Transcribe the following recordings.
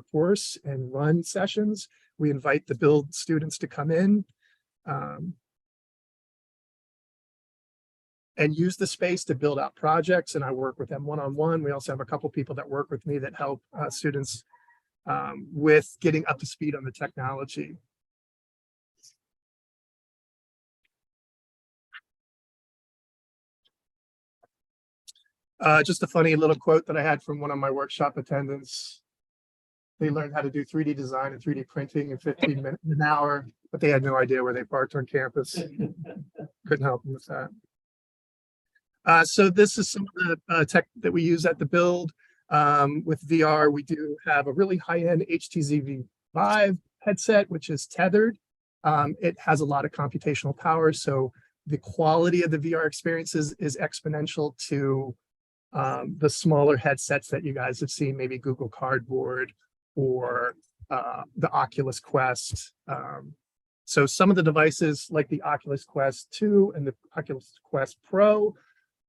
entire course and run sessions. We invite the build students to come in and use the space to build out projects, and I work with them one-on-one. We also have a couple people that work with me that help students with getting up to speed on the technology. Just a funny little quote that I had from one of my workshop attendants. They learned how to do 3D design and 3D printing in 15 minutes, an hour, but they had no idea where they parked on campus. Couldn't help them with that. So this is some of the tech that we use at the build. With VR, we do have a really high-end HTC Vive headset, which is tethered. It has a lot of computational power, so the quality of the VR experiences is exponential to the smaller headsets that you guys have seen, maybe Google Cardboard or the Oculus Quest. So some of the devices like the Oculus Quest 2 and the Oculus Quest Pro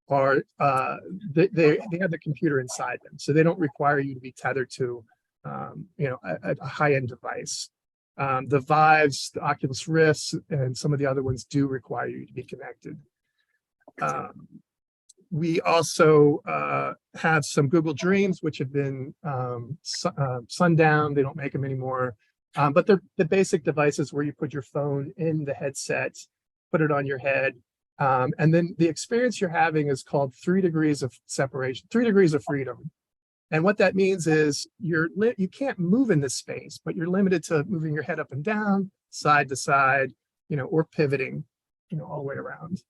are they have the computer inside them, so they don't require you to be tethered to a high-end device. The Vives, the Oculus Rifts, and some of the other ones do require you to be connected. We also have some Google Dreams, which have been sundown. They don't make them anymore. But they're the basic devices where you put your phone in the headset, put it on your head. And then the experience you're having is called 3 degrees of separation, 3 degrees of freedom. And what that means is you can't move in this space, but you're limited to moving your head up and down, side to side, or pivoting, all the way around.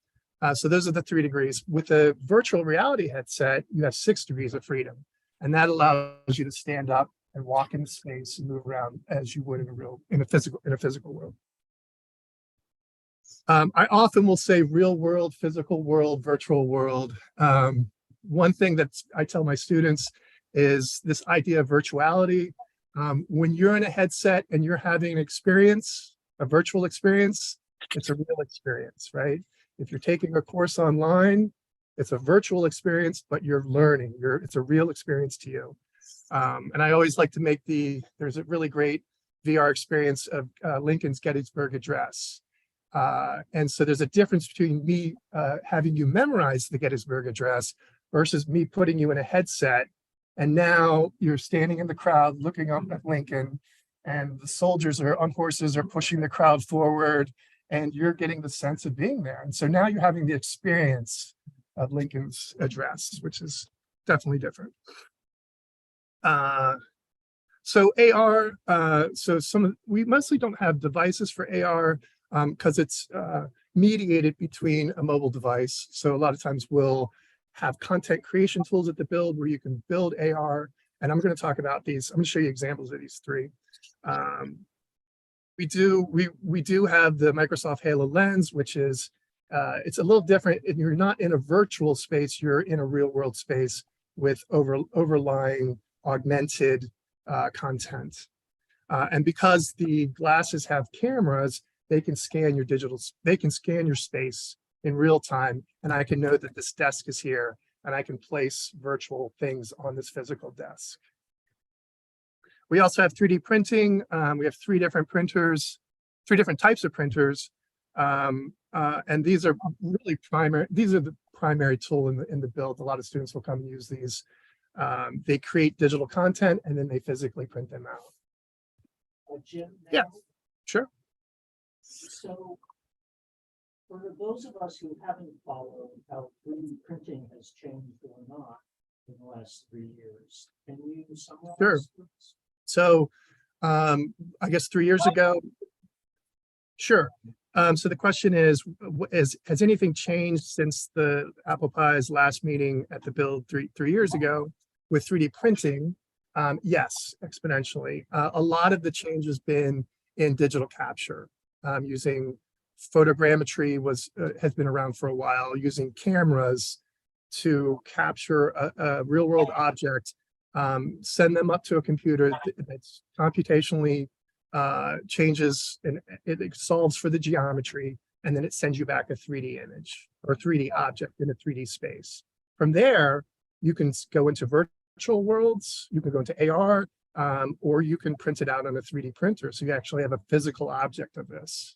So those are the 3 degrees. With a virtual reality headset, you have 6 degrees of freedom, and that allows you to stand up and walk in space and move around as you would in a physical world. I often will say real world, physical world, virtual world. One thing that I tell my students is this idea of virtuality. When you're in a headset and you're having an experience, a virtual experience, it's a real experience, right? If you're taking a course online, it's a virtual experience, but you're learning. It's a real experience to you. And I always like to make there's a really great VR experience of Lincoln's Gettysburg Address. And so there's a difference between me having you memorize the Gettysburg Address versus me putting you in a headset. And now you're standing in the crowd looking up at Lincoln, and the soldiers on horses are pushing the crowd forward, and you're getting the sense of being there. And so now you're having the experience of Lincoln's address, which is definitely different. So AR, we mostly don't have devices for AR because it's mediated between a mobile device. So a lot of times we'll have content creation tools at the build where you can build AR. And I'm going to talk about these. I'm going to show you examples of these 3. We do have the Microsoft Halo Lens, which is it's a little different. You're not in a virtual space, you're in a real world space with overlying augmented content. And because the glasses have cameras, they can scan your space in real time, and I can know that this desk is here, and I can place virtual things on this physical desk. We also have 3D printing. We have 3 different printers, 3 different types of printers, and these are really primary. These are the primary tool in the build. A lot of students will come and use these. They create digital content, and then they physically print them out. Jim, yeah, sure. So for those of us who haven't followed how 3D printing has changed or not in the last 3 years, can you summarize? Sure. So I guess 3 years ago, sure. So the question is, has anything changed since the Apple Pi's last meeting at the build three years ago with 3D printing? Yes, exponentially. A lot of the change has been in digital capture, using photogrammetry has been around for a while, using cameras to capture a real world object, send them up to a computer that's computationally changes and it solves for the geometry, and then it sends you back a 3D image or 3D object in a 3D space. From there, you can go into virtual worlds, you can go into AR, or you can print it out on a 3D printer. So you actually have a physical object of this.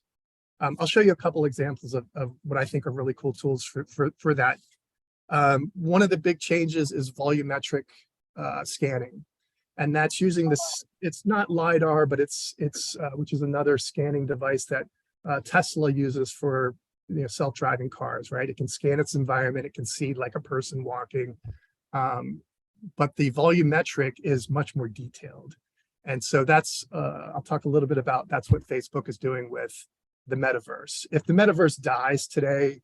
I'll show you a couple examples of what I think are really cool tools for that. One of the big changes is volumetric scanning. And that's using this, it's not LiDAR, but it's which is another scanning device that Tesla uses for self-driving cars, right? It can scan its environment, it can see like a person walking. But the volumetric is much more detailed. And so that's, I'll talk a little bit about, that's what Facebook is doing with the metaverse. If the metaverse dies today,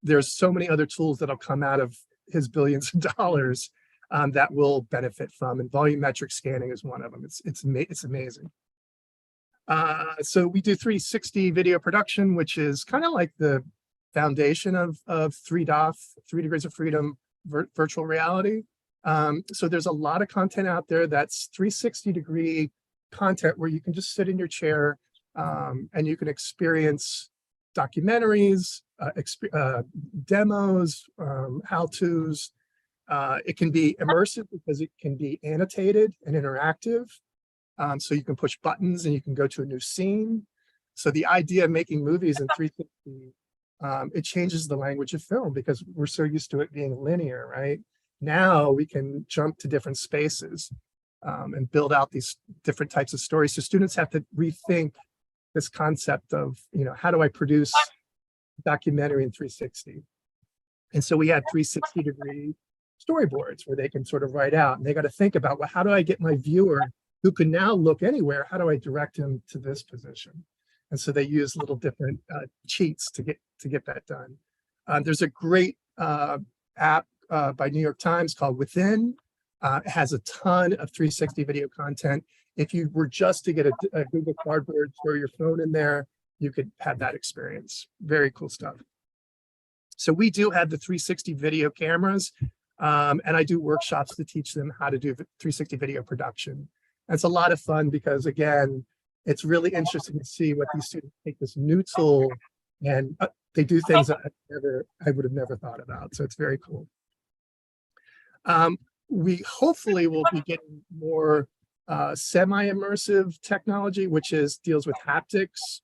there's so many other tools that'll come out of his billions of dollars that will benefit from, and volumetric scanning is one of them. It's amazing. So we do 360 video production, which is kind of like the foundation of 3DOF, 3 degrees of freedom virtual reality. So there's a lot of content out there that's 360-degree content where you can just sit in your chair and you can experience documentaries, demos, how-tos. It can be immersive because it can be annotated and interactive. So you can push buttons and you can go to a new scene. So the idea of making movies in 360, it changes the language of film because we're so used to it being linear, right? Now we can jump to different spaces and build out these different types of stories. So students have to rethink this concept of, how do I produce a documentary in 360? And so we had 360-degree storyboards where they can sort of write out, and they got to think about, well, how do I get my viewer who can now look anywhere? How do I direct him to this position? And so they use little different cheats to get that done. There's a great app by New York Times called Within. It has a ton of 360 video content. If you were just to get a Google Cardboard, throw your phone in there, you could have that experience. Very cool stuff. So we do have the 360 video cameras, and I do workshops to teach them how to do 360 video production. It's a lot of fun because, again, it's really interesting to see what these students take this new tool and they do things that I would have never thought about. So it's very cool. We hopefully will be getting more semi-immersive technology, which deals with haptics.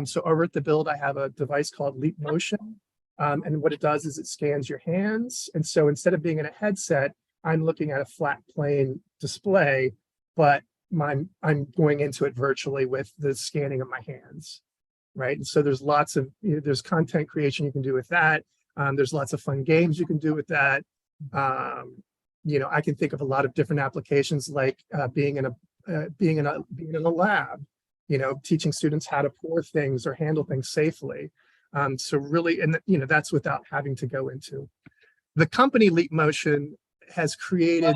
So over at the Build, I have a device called Leap Motion. And what it does is it scans your hands. And so instead of being in a headset, I'm looking at a flat plane display, but I'm going into it virtually with the scanning of my hands, right? And so there's lots of, there's content creation you can do with that. There's lots of fun games you can do with that. I can think of a lot of different applications, like being in a lab, teaching students how to pour things or handle things safely. So really, and that's without having to go into. The company Leap Motion has created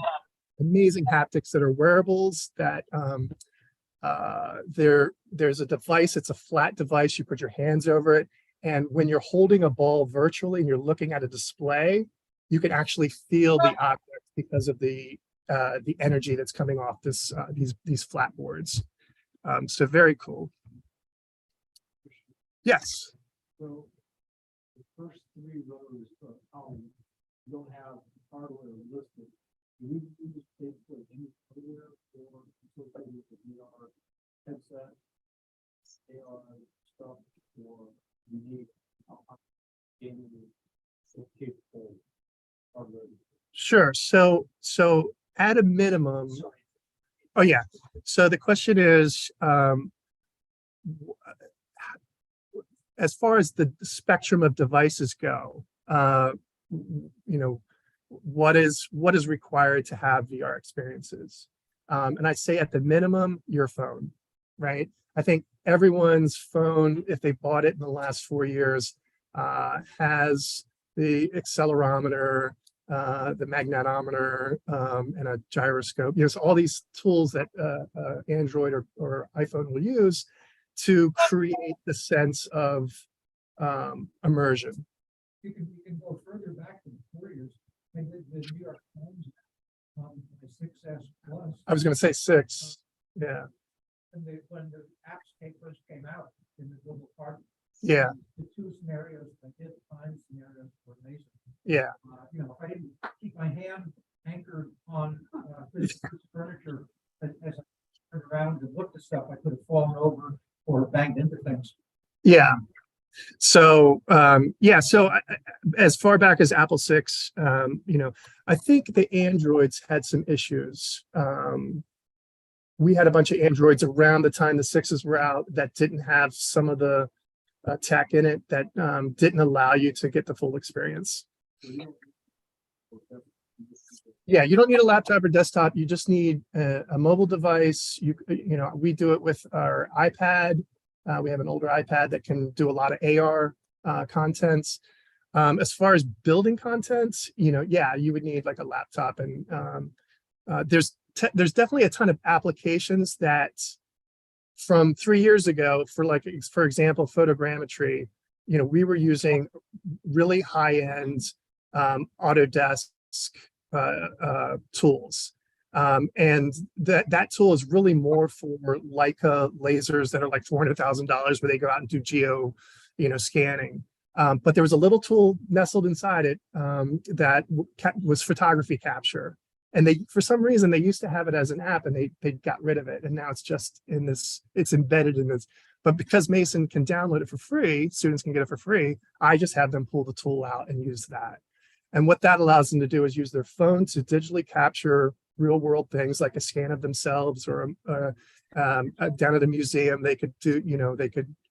amazing haptics that are wearables that there's a device, it's a flat device, you put your hands over it, and when you're holding a ball virtually and you're looking at a display, you can actually feel the object because of the energy that's coming off these flat boards. So very cool. Yes. So the first 3 rows of columns don't have hardware listed. Do you use basically any hardware or associated with the VR headset, AR stuff, or you need gaming capable hardware? Sure. So at a minimum, oh yeah. So the question is, as far as the spectrum of devices go, what is required to have VR experiences? And I say at the minimum, your phone, right? I think everyone's phone, if they bought it in the last 4 years, has the accelerometer, the magnetometer, and a gyroscope. So all these tools that Android or iPhone will use to create the sense of immersion. You can go further back than 4 years. I mean, the New York Times, the 6S Plus. I was going to say 6. Yeah. When the apps first came out in the global part. Yeah. The 2 scenarios I did find scenarios were amazing. Yeah. If I didn't keep my hand anchored on this furniture as turn around and looked at stuff, I could have fallen over or banged into things. Yeah. So as far back as Apple 6, I think the Androids had some issues. We had a bunch of Androids around the time the 6s were out that didn't have some of the tech in it that didn't allow you to get the full experience. Yeah, you don't need a laptop or desktop. You just need a mobile device. We do it with our iPad. We have an older iPad that can do a lot of AR contents. As far as building content, you would need like a laptop, and there's definitely a ton of applications that from 3 years ago for example, photogrammetry, we were using really high-end Autodesk tools. And that tool is really more for Leica lasers that are like $400,000 where they go out and do geo, scanning. But there was a little tool nestled inside it that was photography capture. And for some reason, they used to have it as an app and they got rid of it. And now it's just it's embedded in this. But because Mason can download it for free, students can get it for free, I just have them pull the tool out and use that. And what that allows them to do is use their phone to digitally capture real world things like a scan of themselves or down at a museum, they could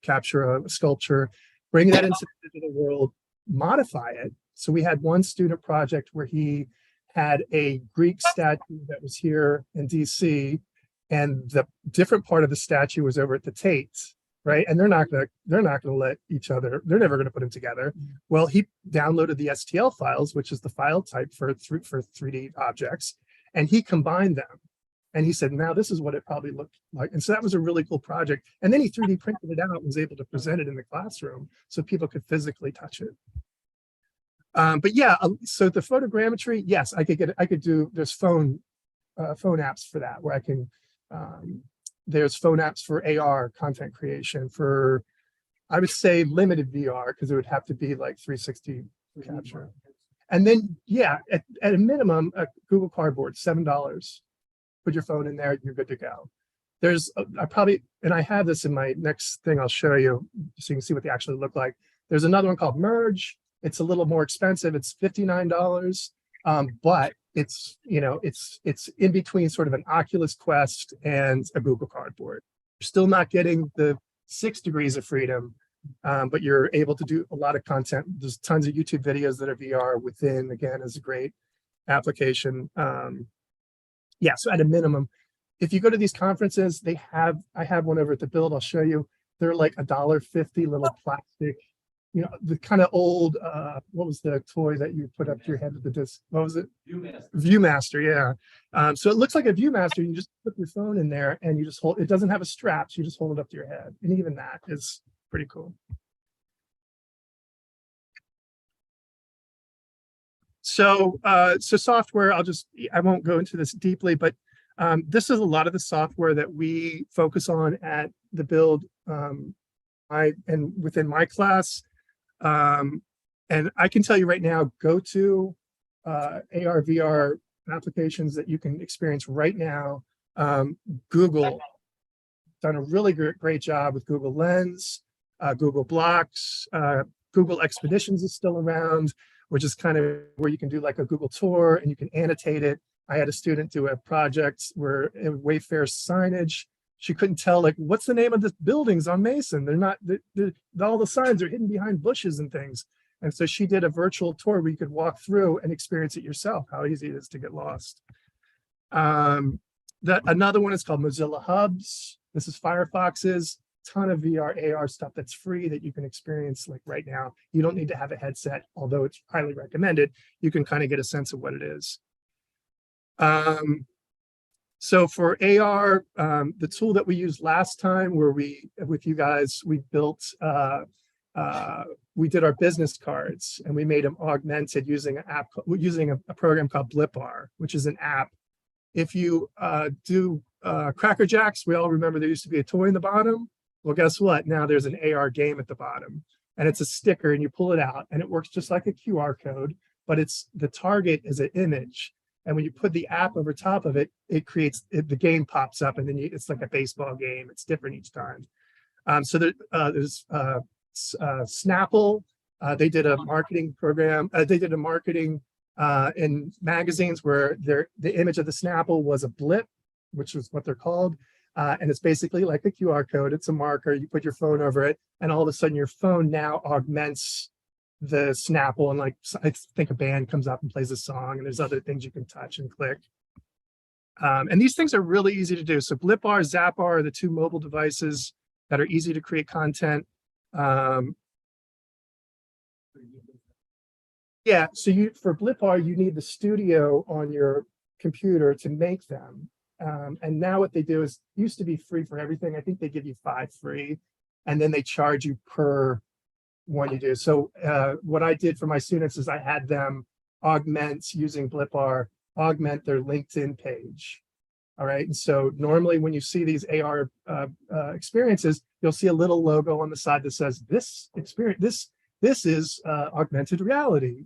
capture a sculpture, bring that into the digital world, modify it. So we had one student project where he had a Greek statue that was here in DC, and the different part of the statue was over at the Tate, right? And they're not gonna let each other, they're never gonna put them together. Well, he downloaded the STL files, which is the file type for 3D objects, and he combined them. And he said, now this is what it probably looked like. And so that was a really cool project. And then he 3D printed it out and was able to present it in the classroom so people could physically touch it. But yeah, so the photogrammetry, yes, I could do, there's phone apps for that, where I can, there's phone apps for AR content creation for, I would say limited VR, because it would have to be like 360 capture. And then, yeah, at a minimum, a Google Cardboard, $7. Put your phone in there, you're good to go. There's, and I have this in my next thing I'll show you, so you can see what they actually look like. There's another one called Merge. It's a little more expensive. It's $59, but it's in between sort of an Oculus Quest and a Google Cardboard. You're still not getting the 6 degrees of freedom, but you're able to do a lot of content. There's tons of YouTube videos that are VR within. Again, is a great application. Yeah, so at a minimum, if you go to these conferences, I have one over at the Build. I'll show you. They're like $1.50 little plastic. The kind of old, what was the toy that you put up to your head with the disc? What was it? Viewmaster, yeah. So it looks like a Viewmaster. You just put your phone in there and you just hold, it doesn't have a strap, so you just hold it up to your head. And even that is pretty cool. So software, I won't go into this deeply, but this is a lot of the software that we focus on at the Build. And within my class, and I can tell you right now, go to AR, VR applications that you can experience right now. Google done a really great job with Google Lens, Google Blocks, Google Expeditions is still around, which is kind of where you can do like a Google tour and you can annotate it. I had a student do a project where Wayfair signage, she couldn't tell, like, what's the name of the buildings on Mason? They're not, all the signs are hidden behind bushes and things. And so she did a virtual tour where you could walk through and experience it yourself, how easy it is to get lost. Another one is called Mozilla Hubs. This is Firefox's. Ton of VR, AR stuff that's free that you can experience like right now. You don't need to have a headset, although it's highly recommended. You can kind of get a sense of what it is. So for AR, the tool that we used last time where with you guys, we built, we did our business cards and we made them augmented using an app, using a program called Blipar, which is an app. If you do Cracker Jacks, we all remember there used to be a toy in the bottom. Well, guess what? Now there's an AR game at the bottom and it's a sticker and you pull it out and it works just like a QR code, but the target is an image. And when you put the app over top of it, it creates the game pops up, and then it's like a baseball game. It's different each time. So there's Snapple. They did a marketing program. They did a marketing in magazines where the image of the Snapple was a blip, which is what they're called. And it's basically like a QR code. It's a marker. You put your phone over it, and all of a sudden your phone now augments the Snapple. And like, I think a band comes up and plays a song, and there's other things you can touch and click. And these things are really easy to do. So BlipR, ZapR are the two mobile devices that are easy to create content. Yeah, so for BlipR, you need the studio on your computer to make them. And now what they do is, used to be free for everything. I think they give you 5 free, and then they charge you per one you do. So what I did for my students is I had them augment, using BlipR, augment their LinkedIn page. All right. And so normally when you see these AR experiences, you'll see a little logo on the side that says this experience, this is augmented reality,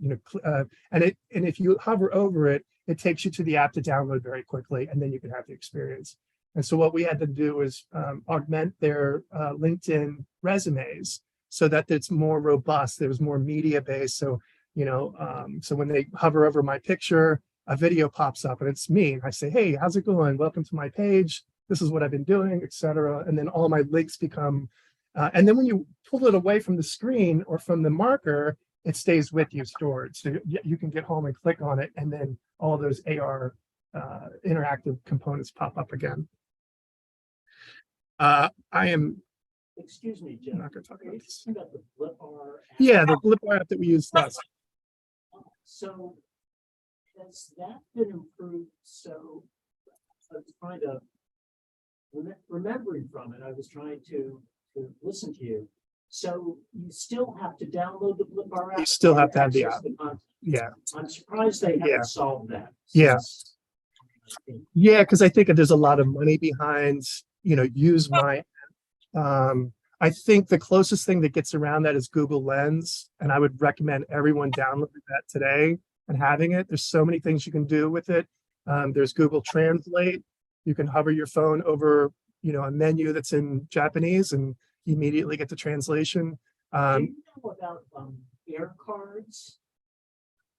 and if you hover over it, it takes you to the app to download very quickly, and then you can have the experience. And so what we had to do is augment their LinkedIn resumes so that it's more robust. There was more media based. So, so when they hover over my picture, a video pops up and it's me. I say, hey, how's it going? Welcome to my page. This is what I've been doing, etc. And then all my links become, and then when you pull it away from the screen or from the marker, it stays with you stored. So you can get home and click on it, and then all those AR interactive components pop up again. I am Excuse me, Jim. not going to talk about this. About the BlipR app. Yeah, the BlipR app that we use last. So has that been improved? So I was trying to remembering from it. I was trying to listen to you. So you still have to download the BlipR app. You still have to have the app. Yeah. I'm surprised they haven't solved that. Yeah. Yeah, because I think there's a lot of money behind, use my. I think the closest thing that gets around that is Google Lens, and I would recommend everyone downloading that today and having it. There's so many things you can do with it. There's Google Translate. You can hover your phone over, a menu that's in Japanese and immediately get the translation. Do you know about Air Cards?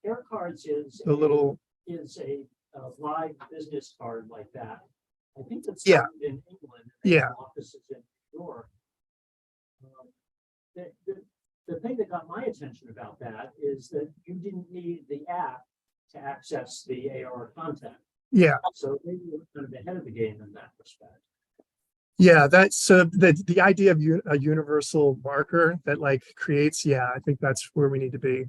Air Cards is The little is a live business card like that. I think it's Yeah. in England. Yeah. Offices in New York. The thing that got my attention about that is that you didn't need the app to access the AR content. Yeah. So they were kind of ahead of the game in that respect. Yeah, that's so the idea of a universal marker that like creates, I think that's where we need to be.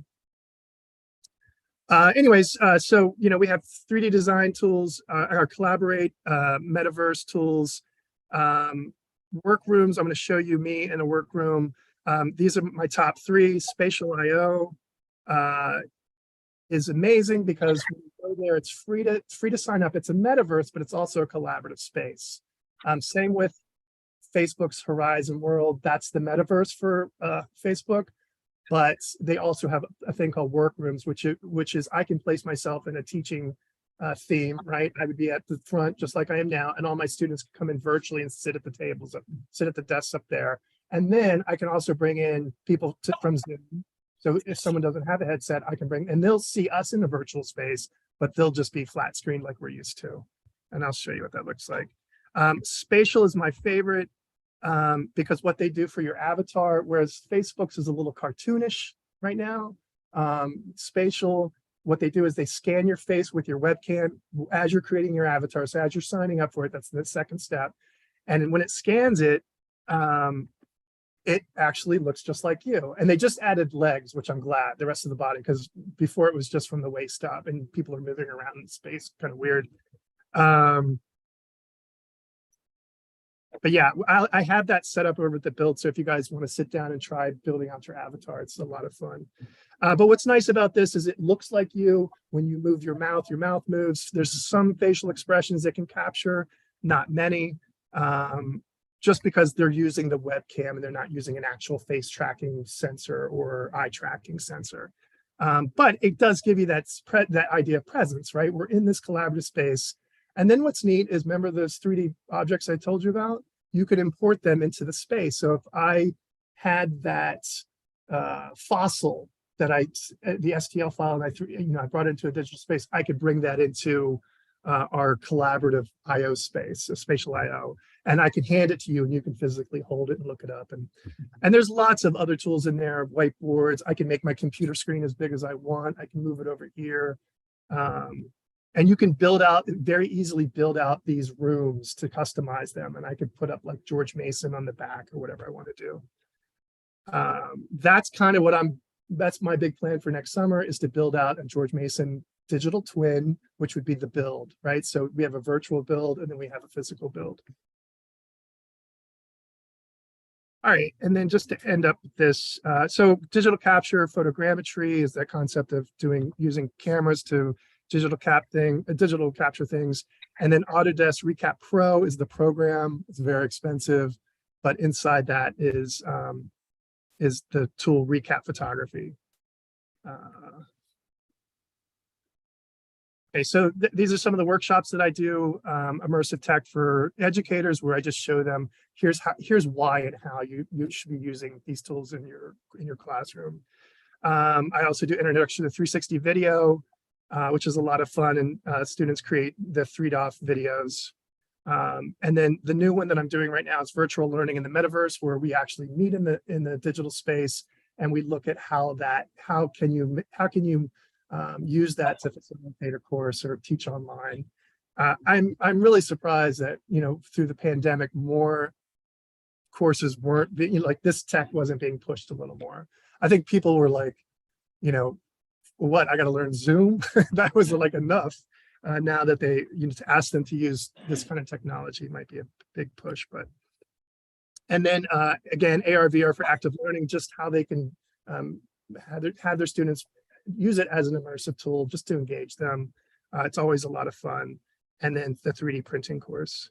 Anyways, so we have 3D design tools, our Collaborate, metaverse tools, workrooms. I'm going to show you me in a workroom. These are my top 3. Spatial IO is amazing because when you go there, it's free to sign up. It's a metaverse, but it's also a collaborative space. Same with Facebook's Horizon World. That's the metaverse for Facebook, but they also have a thing called Workrooms, which is I can place myself in a teaching theme, right? I would be at the front just like I am now, and all my students can come in virtually and sit at the tables, sit at the desks up there. And then I can also bring in people from Zoom. So if someone doesn't have a headset, I can bring, and they'll see us in the virtual space, but they'll just be flat screen like we're used to. And I'll show you what that looks like. Spatial is my favorite because what they do for your avatar, whereas Facebook's is a little cartoonish right now, Spatial, what they do is they scan your face with your webcam as you're creating your avatar. So as you're signing up for it, that's the second step. And when it scans it, it actually looks just like you. And they just added legs, which I'm glad, the rest of the body, because before it was just from the waist up and people are moving around in space, kind of weird. But yeah, I have that set up over at the build. So if you guys want to sit down and try building out your avatar, it's a lot of fun. But what's nice about this is it looks like you. When you move your mouth moves. There's some facial expressions it can capture, not many, just because they're using the webcam and they're not using an actual face tracking sensor or eye tracking sensor. But it does give you that idea of presence, right? We're in this collaborative space. And then what's neat is, remember those 3D objects I told you about? You could import them into the space. So if I had that fossil that the STL file, and I brought it into a digital space, I could bring that into our collaborative IO space, a spatial IO, and I can hand it to you and you can physically hold it and look it up. And there's lots of other tools in there, whiteboards. I can make my computer screen as big as I want. I can move it over here. And you can very easily build out these rooms to customize them. And I could put up like George Mason on the back or whatever I want to do. That's kind of that's my big plan for next summer, is to build out a George Mason digital twin, which would be the build, right? So we have a virtual build and then we have a physical build. All right, and then just to end up with this, so digital capture photogrammetry is that concept of using cameras to digital capture things. And then Autodesk Recap Pro is the program. It's very expensive, but inside that is the tool Recap Photography. Okay, so these are some of the workshops that I do, immersive tech for educators, where I just show them here's why and how you should be using these tools in your classroom. I also do introduction to 360 video, which is a lot of fun, and students create the 3DOF videos. And then the new one that I'm doing right now is virtual learning in the metaverse, where we actually meet in the digital space and we look at how can you use that to facilitate a course or teach online. I'm really surprised that through the pandemic, more courses weren't being, like, this tech wasn't being pushed a little more. I think people were like, what, I got to learn Zoom? That was like enough. Now that they, to ask them to use this kind of technology might be a big push. But and then again, AR VR for active learning, just how they can have their students use it as an immersive tool just to engage them. It's always a lot of fun. And then the 3D printing course.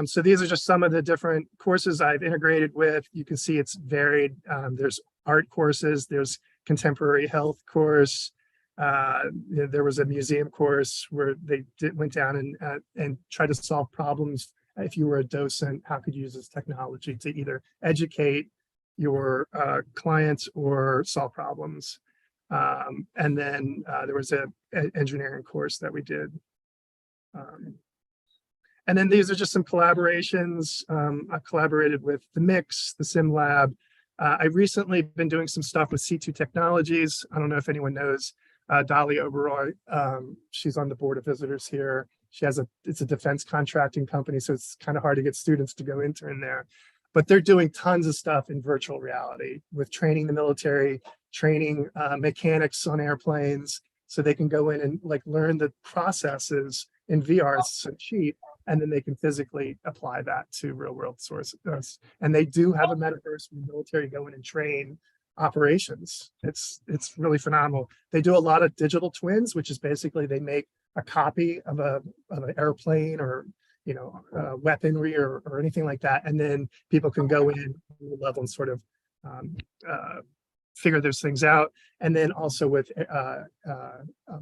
So these are just some of the different courses I've integrated with. You can see it's varied. There's art courses, there's contemporary health course. There was a museum course where they went down and tried to solve problems. If you were a docent, how could you use this technology to either educate your clients or solve problems? And then there was an engineering course that we did. And then these are just some collaborations. I've collaborated with the Mix, the Sim Lab. I've recently been doing some stuff with C2 Technologies. I don't know if anyone knows Dolly Oberoi. She's on the board of visitors here. It's a defense contracting company, so it's kind of hard to get students to go intern there. But they're doing tons of stuff in virtual reality with training the military, training mechanics on airplanes, so they can go in and learn the processes in VR. It's so cheap, and then they can physically apply that to real world sources. And they do have a metaverse where the military go in and train operations. It's really phenomenal. They do a lot of digital twins, which is basically they make a copy of an airplane or weaponry or anything like that, and then people can go in level and sort of figure those things out. And then also with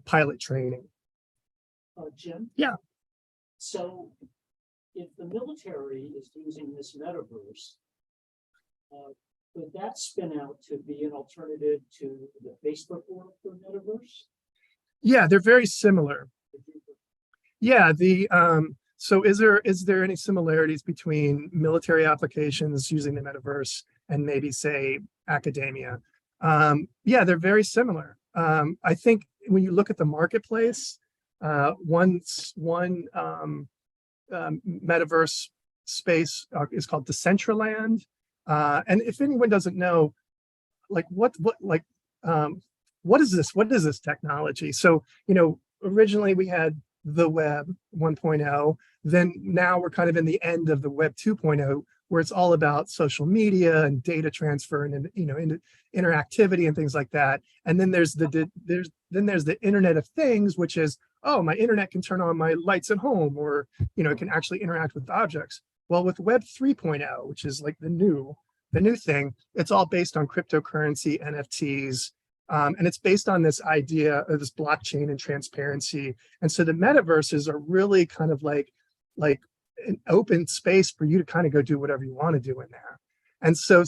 pilot training. Jim? Yeah. So if the military is using this metaverse, would that spin out to be an alternative to the Facebook world for metaverse? Yeah, they're very similar. Yeah, so is there any similarities between military applications using the metaverse and maybe say academia? Yeah, they're very similar. I think when you look at the marketplace, one metaverse space is called Decentraland. And if anyone doesn't know, what is this? What is this technology? So, originally we had the web 1.0, then now we're kind of in the end of the web 2.0, where it's all about social media and data transfer and interactivity and things like that. And then there's the Internet of Things, which is, oh, my internet can turn on my lights at home, or it can actually interact with objects. Well, with web 3.0, which is like the new thing, it's all based on cryptocurrency, NFTs, And it's based on this idea of this blockchain and transparency. And so the metaverses are really kind of like an open space for you to kind of go do whatever you want to do in there. And so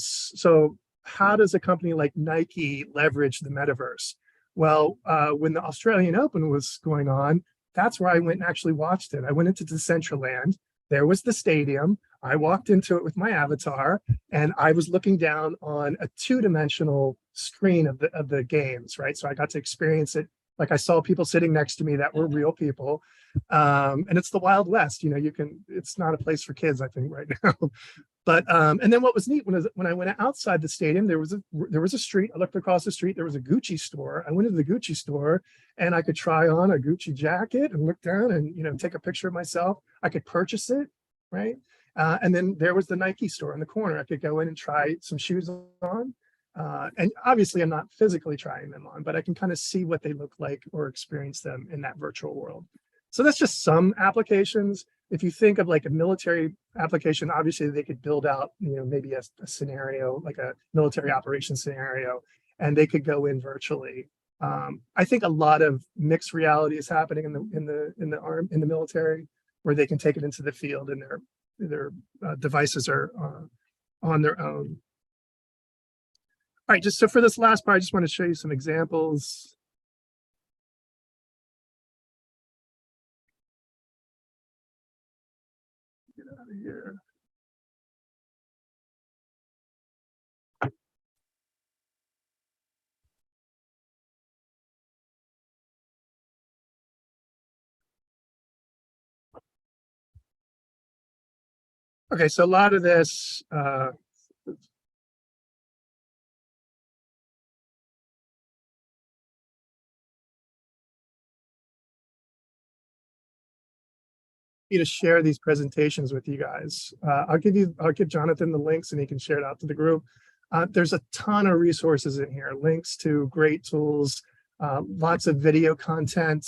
how does a company like Nike leverage the metaverse? Well, when the Australian Open was going on, that's where I went and actually watched it. I went into Decentraland. There was the stadium. I walked into it with my avatar, and I was looking down on a two-dimensional screen of the games, right? So I got to experience it. Like, I saw people sitting next to me that were real people. And it's the Wild West, it's not a place for kids, I think, right now. But and then what was neat when I went outside the stadium, there was a street. I looked across the street. There was a Gucci store. I went into the Gucci store, and I could try on a Gucci jacket and look down and take a picture of myself. I could purchase it, right? And then there was the Nike store in the corner. I could go in and try some shoes on. And obviously, I'm not physically trying them on, but I can kind of see what they look like or experience them in that virtual world. So that's just some applications. If you think of like a military application, obviously they could build out, maybe a scenario, like a military operations scenario, and they could go in virtually. I think a lot of mixed reality is happening in the military, where they can take it into the field and their devices are on their own. All right, just so for this last part, I just want to show you some examples. Get out of here. Okay, so a lot of this, to share these presentations with you guys. I'll give Jonathan the links and he can share it out to the group. There's a ton of resources in here, links to great tools, lots of video content.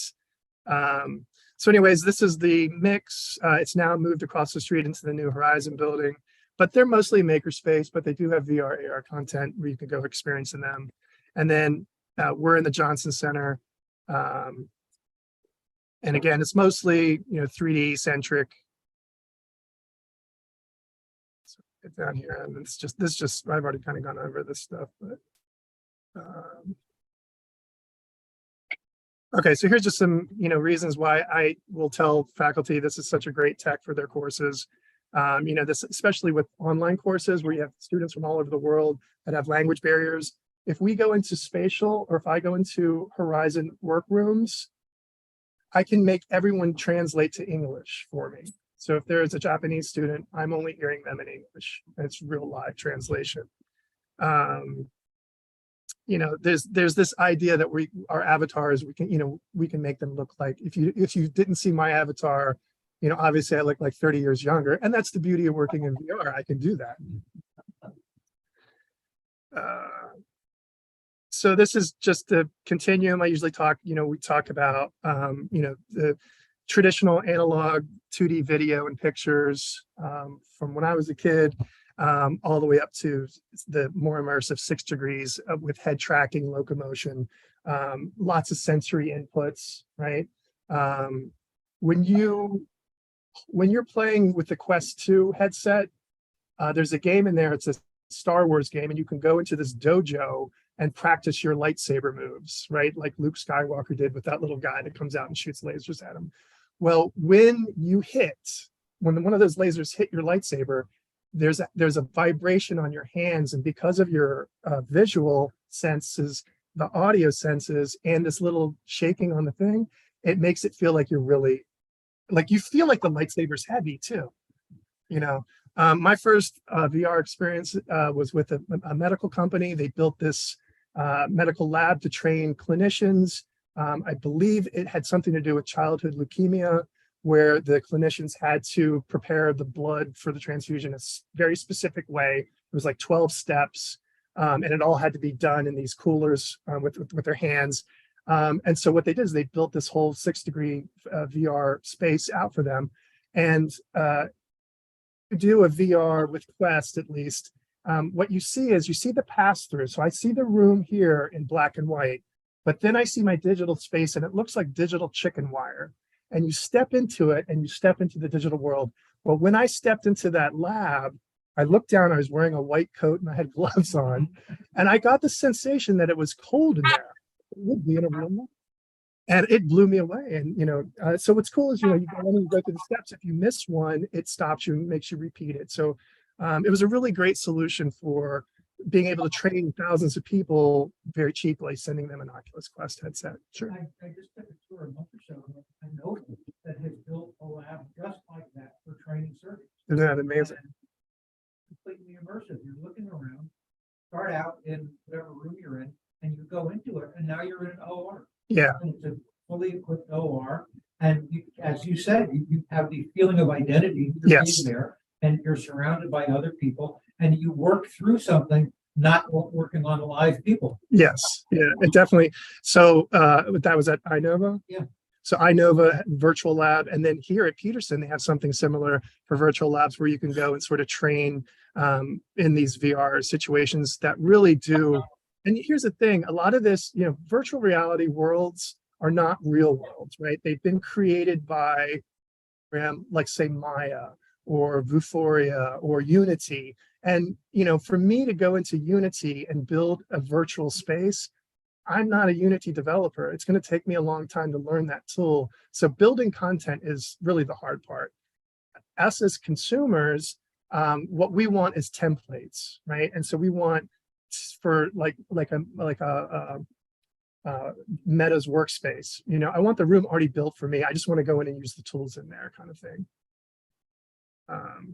So anyways, this is the mix. It's now moved across the street into the New Horizon building, but they're mostly makerspace, but they do have VR, AR content where you can go experience in them. And then we're in the Johnson Center. And again, it's mostly 3D centric. So get down here, and it's just I've already kind of gone over this stuff, but okay. So here's just some reasons why I will tell faculty this is such a great tech for their courses. This especially with online courses where you have students from all over the world that have language barriers. If we go into spatial, or if I go into Horizon workrooms, I can make everyone translate to English for me. So if there's a Japanese student, I'm only hearing them in English. It's real live translation. There's this idea that our avatars, we can make them look like, if you didn't see my avatar, obviously I look like 30 years younger, and that's the beauty of working in VR. I can do that. So this is just the continuum. I usually talk, we talk about, the traditional analog 2D video and pictures from when I was a kid, all the way up to the more immersive 6 degrees with head tracking, locomotion, lots of sensory inputs, right? When you're playing with the Quest 2 headset, there's a game in there. It's a Star Wars game, and you can go into this dojo and practice your lightsaber moves, right? Like Luke Skywalker did with that little guy that comes out and shoots lasers at him. Well, when one of those lasers hit your lightsaber, there's a vibration on your hands, and because of your visual senses, the audio senses, and this little shaking on the thing, it makes it feel like you're really, like you feel like the lightsaber's heavy too, My first VR experience was with a medical company. They built this medical lab to train clinicians. I believe it had something to do with childhood leukemia, where the clinicians had to prepare the blood for the transfusion a very specific way. It was like 12 steps, and it all had to be done in these coolers with their hands. And so what they did is they built this whole 6-degree VR space out for them. And do a VR with Quest, at least, what you see is you see the pass through. So I see the room here in black and white, but then I see my digital space and it looks like digital chicken wire. And you step into it and you step into the digital world. Well, when I stepped into that lab, I looked down, I was wearing a white coat and I had gloves on, and I got the sensation that it was cold in there. It would be in a room. And it blew me away. And, so what's cool is, you go in and you go through the steps. If you miss one, it stops you and makes you repeat it. So it was a really great solution for being able to train thousands of people very cheaply, sending them an Oculus Quest headset. Sure. I just took a tour a month or so ago. I know that has built a lab just like that for training surgeons. Isn't that amazing? And completely immersive. You're looking around, start out in whatever room you're in, and you go into it, and now you're in an OR. Yeah. And it's a fully equipped OR. And you, as you said, you have the feeling of identity. You're Yes. being there, and you're surrounded by other people, and you work through something, not working on live people. Yes. Yeah, it definitely. So that was at Inova. Yeah. So Inova virtual lab, and then here at Peterson, they have something similar for virtual labs where you can go and sort of train in these VR situations that really do. And here's the thing, a lot of this, virtual reality worlds are not real worlds, right? They've been created by, like say Maya or Vuforia or Unity. And, for me to go into Unity and build a virtual space, I'm not a Unity developer. It's going to take me a long time to learn that tool. So building content is really the hard part. Us as consumers, what we want is templates, right? And so we want for like a Meta's workspace. I want the room already built for me. I just want to go in and use the tools in there, kind of thing. Let's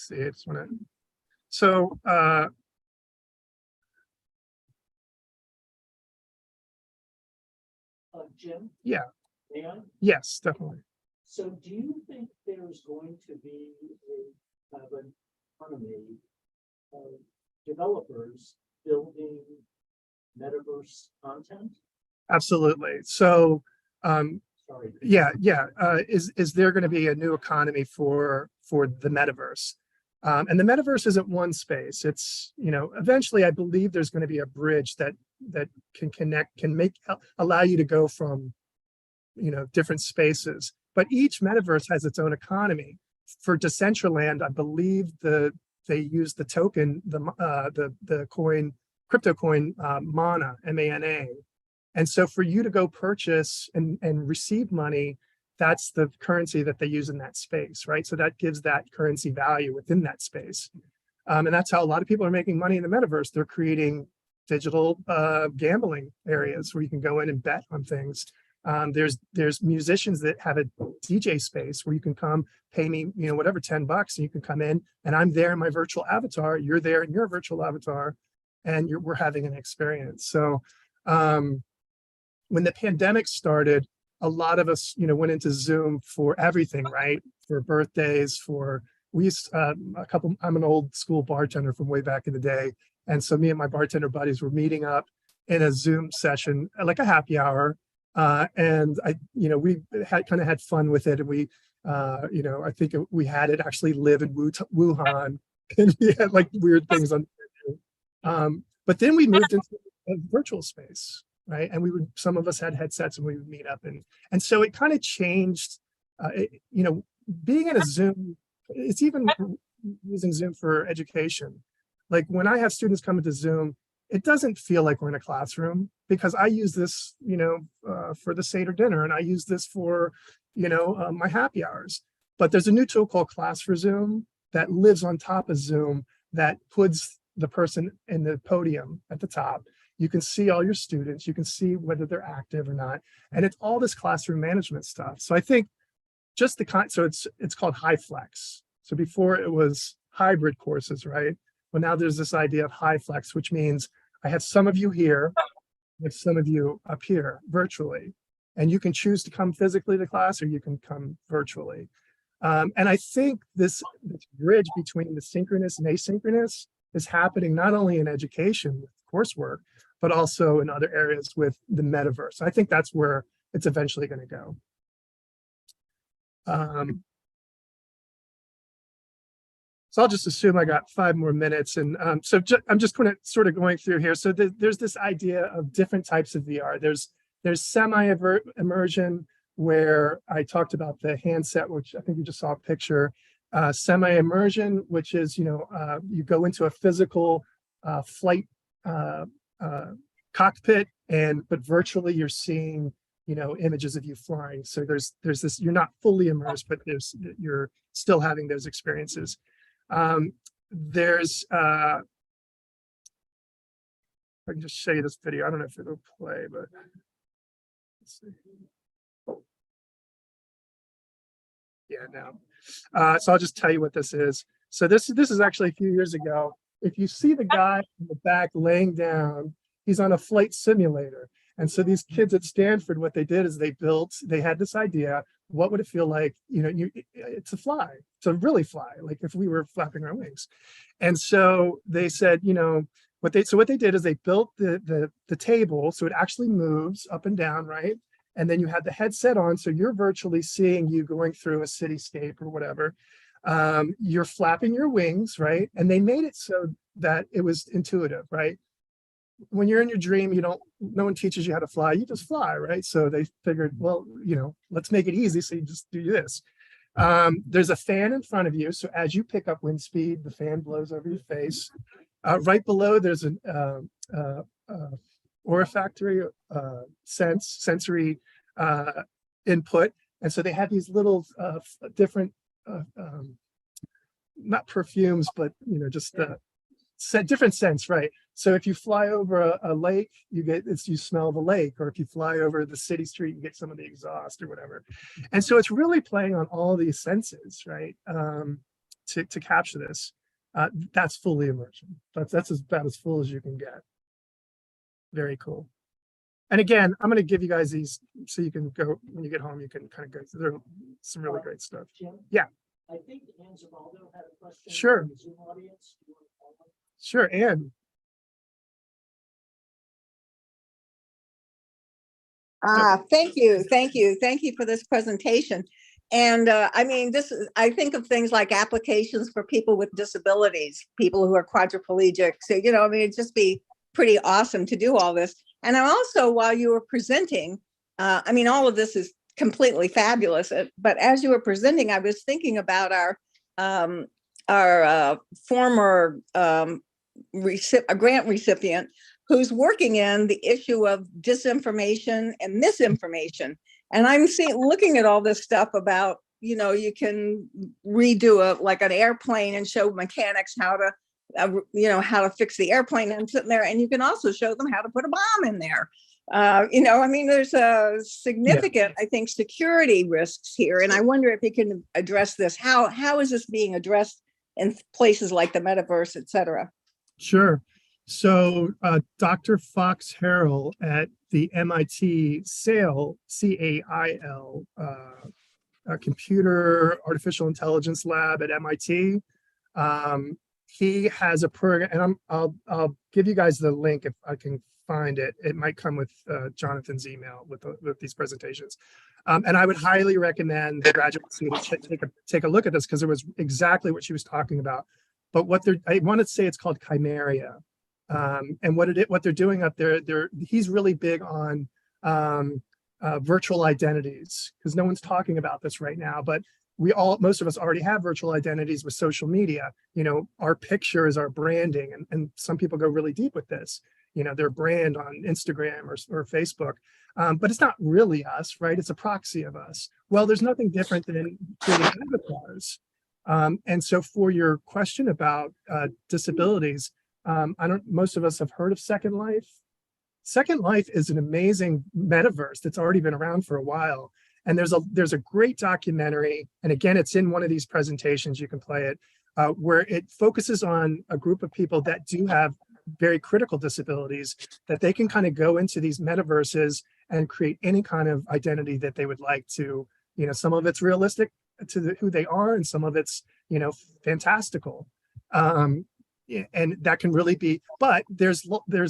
see. I just want to. So. Jim? Yeah. May I? Yes, definitely. So do you think there's going to be a kind of an economy of developers building metaverse content? Absolutely. So, Sorry. yeah. Is there going to be a new economy for the metaverse? And the metaverse isn't one space. It's, eventually I believe there's going to be a bridge that can connect, allow you to go from, different spaces. But each metaverse has its own economy. For Decentraland, I believe they use the token, the coin, crypto coin, Mana, MANA. And so for you to go purchase and receive money, that's the currency that they use in that space, right? So that gives that currency value within that space. And that's how a lot of people are making money in the metaverse. They're creating digital gambling areas where you can go in and bet on things. There's musicians that have a DJ space where you can come pay me, whatever, $10, and you can come in and I'm there in my virtual avatar. You're there in your virtual avatar, and we're having an experience. So when the pandemic started, a lot of us, went into Zoom for everything, right? For birthdays, I'm an old school bartender from way back in the day. And so me and my bartender buddies were meeting up in a Zoom session, like a happy hour. And we had fun with it. And we, I think we had it actually live in Wuhan, and we had like weird things on. But then we moved into a virtual space, right? And some of us had headsets and we would meet up, and so it kind of changed. Being in a Zoom, it's even using Zoom for education. Like when I have students come into Zoom, it doesn't feel like we're in a classroom because I use this, for the Seder dinner, and I use this for, my happy hours. But there's a new tool called Class for Zoom that lives on top of Zoom that puts the person in the podium at the top. You can see all your students. You can see whether they're active or not. And it's all this classroom management stuff. So I think just so it's called high flex. So before it was hybrid courses, right? Well, now there's this idea of high flex, which means I have some of you here, with some of you up here virtually, and you can choose to come physically to class or you can come virtually. And I think this bridge between the synchronous and asynchronous is happening not only in education with coursework, but also in other areas with the metaverse. I think that's where it's eventually going to go. So I'll just assume I got 5 more minutes. And I'm just going to sort of going through here. So there's this idea of different types of VR. There's semi-immersion, where I talked about the handset, which I think you just saw a picture. Semi-immersion, which is, you go into a physical flight cockpit, but virtually you're seeing, images of you flying. So there's this, you're not fully immersed, but you're still having those experiences. There's I can just show you this video. I don't know if it'll play, but let's see. Yeah, no. So I'll just tell you what this is. So this is actually a few years ago. If you see the guy in the back laying down, he's on a flight simulator. And so these kids at Stanford, what they did is they had this idea, what would it feel like, to fly, to really fly, like if we were flapping our wings. And so they said, what they did is they built the table so it actually moves up and down, right? And then you have the headset on, so you're virtually seeing you going through a cityscape or whatever. You're flapping your wings, right? And they made it so that it was intuitive, right? When you're in your dream, no one teaches you how to fly, you just fly, right? So they figured, well, let's make it easy. So you just do this. There's a fan in front of you. So as you pick up wind speed, the fan blows over your face. Right below, there's an olfactory sensory input. And so they have these little different, not perfumes, but, just different scents, right? So if you fly over a lake, you smell the lake, or if you fly over the city street, you get some of the exhaust or whatever. And so it's really playing on all these senses, right? To capture this. That's fully immersion. That's about as full as you can get. Very cool. And again, I'm going to give you guys these so you can go, when you get home, you can kind of go through. There's some really great stuff. Jim? Yeah. I think Ann Zabaldo had a question. Sure. From the Zoom audience. Do you want to follow up? Sure, Ann. Thank you for this presentation. And I think of things like applications for people with disabilities, people who are quadriplegic. So, it'd just be pretty awesome to do all this. And I'm also, while you were presenting, all of this is completely fabulous. But as you were presenting, I was thinking about our former a grant recipient who's working in the issue of disinformation and misinformation. And I'm looking at all this stuff about, you can redo like an airplane and show mechanics how to, how to fix the airplane and sitting there. And you can also show them how to put a bomb in there. There's a significant, I think, security risks here. And I wonder if you can address this. How is this being addressed in places like the metaverse, et cetera? Sure. So Dr. Fox Harrell at the MIT CAIL, CAIL, Computer Artificial Intelligence Lab at MIT. He has a program, and I'll give you guys the link if I can find it. It might come with Jonathan's email with these presentations. And I would highly recommend the graduate students take a look at this, because it was exactly what she was talking about. But I want to say it's called Chimeria. And what they're doing up there, he's really big on virtual identities, because no one's talking about this right now, but most of us already have virtual identities with social media. Our picture is our branding, and some people go really deep with this, their brand on Instagram or Facebook, but it's not really us, right? It's a proxy of us. Well, there's nothing different than creating avatars. And so for your question about disabilities, most of us have heard of Second Life. Second Life is an amazing metaverse that's already been around for a while. And there's a great documentary, and again, it's in one of these presentations, you can play it, where it focuses on a group of people that do have very critical disabilities, that they can kind of go into these metaverses and create any kind of identity that they would like to. Some of it's realistic to who they are, and some of it's, fantastical. And that can really be, but there's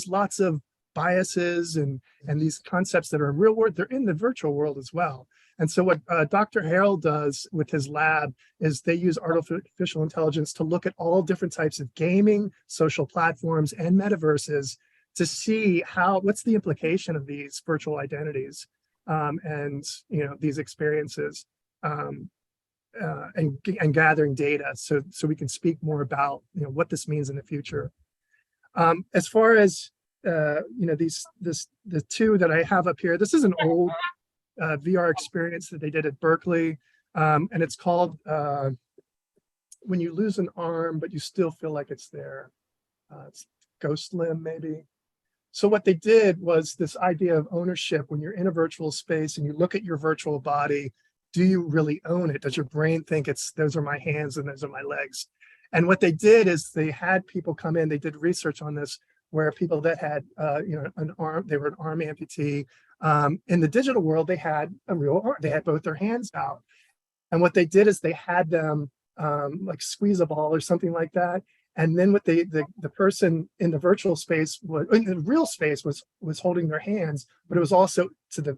lots of biases and these concepts that are in real world, they're in the virtual world as well. And so what Dr. Harold does with his lab is they use artificial intelligence to look at all different types of gaming, social platforms, and metaverses to see what's the implication of these virtual identities and these experiences and gathering data so we can speak more about what this means in the future. As far as the two that I have up here, this is an old VR experience that they did at Berkeley, and it's called when you lose an arm but you still feel like it's there. It's Ghost Limb, maybe. So what they did was this idea of ownership. When you're in a virtual space and you look at your virtual body, do you really own it? Does your brain think those are my hands and those are my legs? And what they did is they had people come in, they did research on this, where people that had an arm, they were an arm amputee. In the digital world, they had a real arm, they had both their hands out. And what they did is they had them like squeeze a ball or something like that. And then what the person in the virtual space in the real space was holding their hands, but it was also to the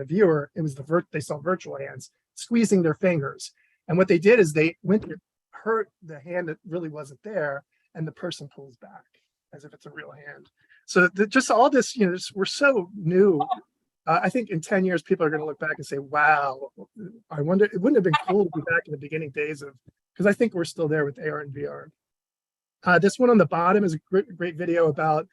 viewer, it was they saw virtual hands squeezing their fingers. And what they did is they went to hurt the hand that really wasn't there, and the person pulls back as if it's a real hand. So just all this, we're so new. I think in 10 years, people are going to look back and say, wow, I wonder, it wouldn't have been cool to be back in the beginning days because I think we're still there with AR and VR. This one on the bottom is a great video about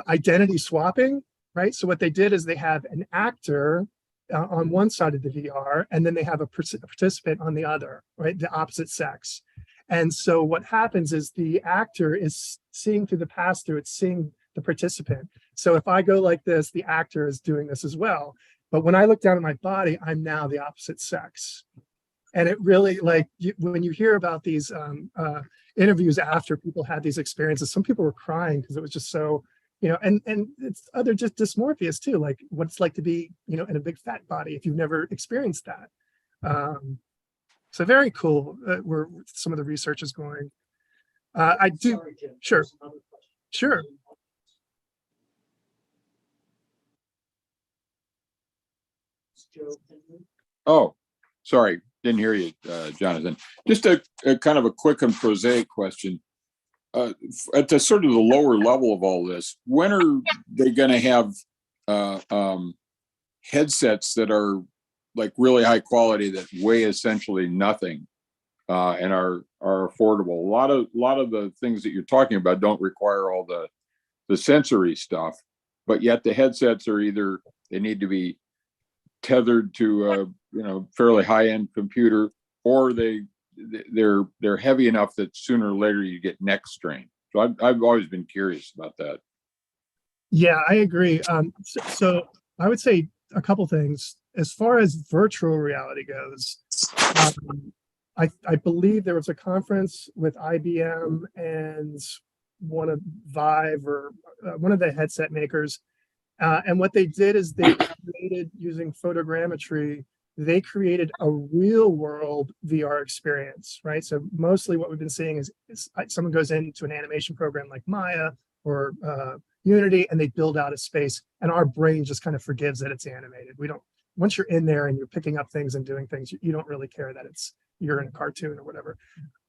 identity swapping, right? So what they did is they have an actor on one side of the VR, and then they have a participant on the other, right? The opposite sex. And so what happens is the actor is seeing through the pass-through, it's seeing the participant. So if I go like this, the actor is doing this as well. But when I look down at my body, I'm now the opposite sex. And it really, when you hear about these interviews after people had these experiences, some people were crying because it was just so, and it's other just dysmorphias too, like what it's like to be, in a big fat body if you've never experienced that. So very cool where some of the research is going. I do, Sorry, Jim, sure, there's another question. sure. Joe Henry. Oh, sorry, didn't hear you, Jonathan. Just a kind of a quick and prosaic question. At the sort of the lower level of all this, when are they going to have headsets that are like really high quality that weigh essentially nothing and are affordable? A lot of the things that you're talking about don't require all the sensory stuff, but yet the headsets are either they need to be tethered to a fairly high-end computer, or they're heavy enough that sooner or later you get neck strain. So I've always been curious about that. Yeah, I agree. So I would say a couple things. As far as virtual reality goes, I believe there was a conference with IBM and one of Vive or one of the headset makers. And what they did is they created, using photogrammetry, they created a real world VR experience, right? So mostly what we've been seeing is someone goes into an animation program like Maya or Unity, and they build out a space, and our brain just kind of forgives that it's animated. We don't, once you're in there and you're picking up things and doing things, you don't really care that you're in a cartoon or whatever.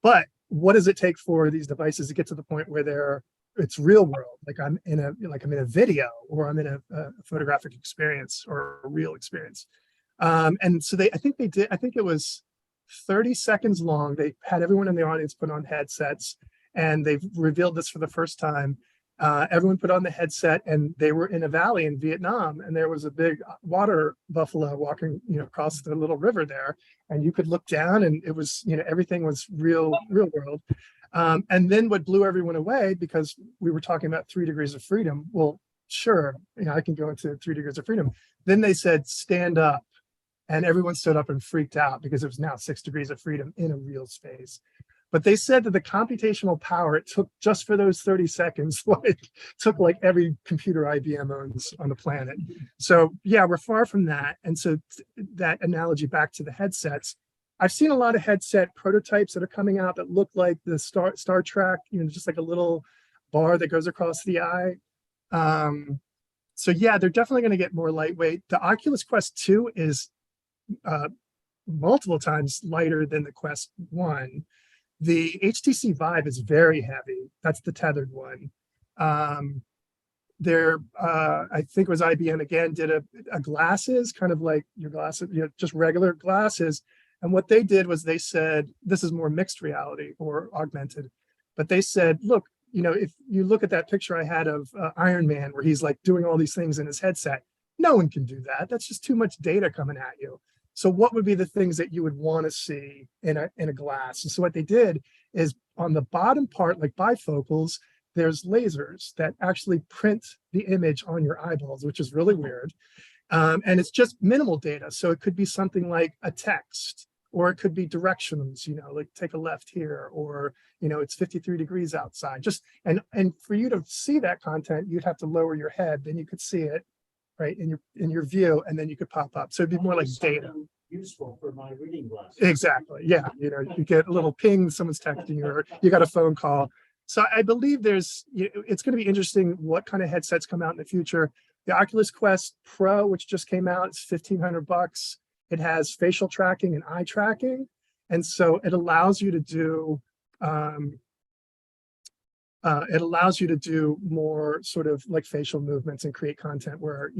But what does it take for these devices to get to the point where it's real world, like I'm in a video, or I'm in a photographic experience or a real experience. And so I think it was 30 seconds long. They had everyone in the audience put on headsets, and they've revealed this for the first time. Everyone put on the headset, and they were in a valley in Vietnam, and there was a big water buffalo walking, across the little river there, and you could look down, and it was, everything was real world. And then what blew everyone away, because we were talking about 3 degrees of freedom. Well, sure, I can go into 3 degrees of freedom. Then they said, stand up. And everyone stood up and freaked out because it was now 6 degrees of freedom in a real space. But they said that the computational power it took just for those 30 seconds, took like every computer IBM owns on the planet. So yeah, we're far from that. And so that analogy back to the headsets, I've seen a lot of headset prototypes that are coming out that look like the Star Trek, just like a little bar that goes across the eye. So yeah, they're definitely going to get more lightweight. The Oculus Quest 2 is multiple times lighter than the Quest 1. The HTC Vive is very heavy. That's the tethered one. I think it was IBM again, did a glasses, kind of like your glasses, just regular glasses. And what they did was they said, this is more mixed reality or augmented. But they said, look, if you look at that picture I had of Iron Man, where he's like doing all these things in his headset, no one can do that. That's just too much data coming at you. So what would be the things that you would want to see in a glass? And so what they did is on the bottom part, like bifocals, there's lasers that actually print the image on your eyeballs, which is really weird. And it's just minimal data. So it could be something like a text, or it could be directions, like take a left here, or, it's 53 degrees outside. And for you to see that content, you'd have to lower your head, then you could see it right in your view, and then you could pop up. So it'd be more like data. Useful for my reading glasses. Exactly. Yeah. You get a little ping, someone's texting you, or you got a phone call. So I believe it's going to be interesting what kind of headsets come out in the future. The Oculus Quest Pro, which just came out, it's $1,500. It has facial tracking and eye tracking. And so it allows you to do more sort of like facial movements and create content where,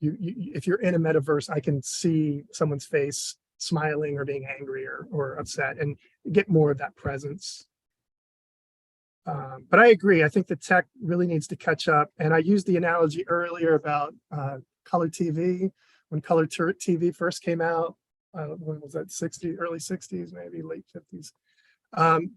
if you're in a metaverse, I can see someone's face smiling or being angry or upset, and get more of that presence. But I agree. I think the tech really needs to catch up. And I used the analogy earlier about color TV. When color TV first came out, when was that, early 60s, maybe late 50s.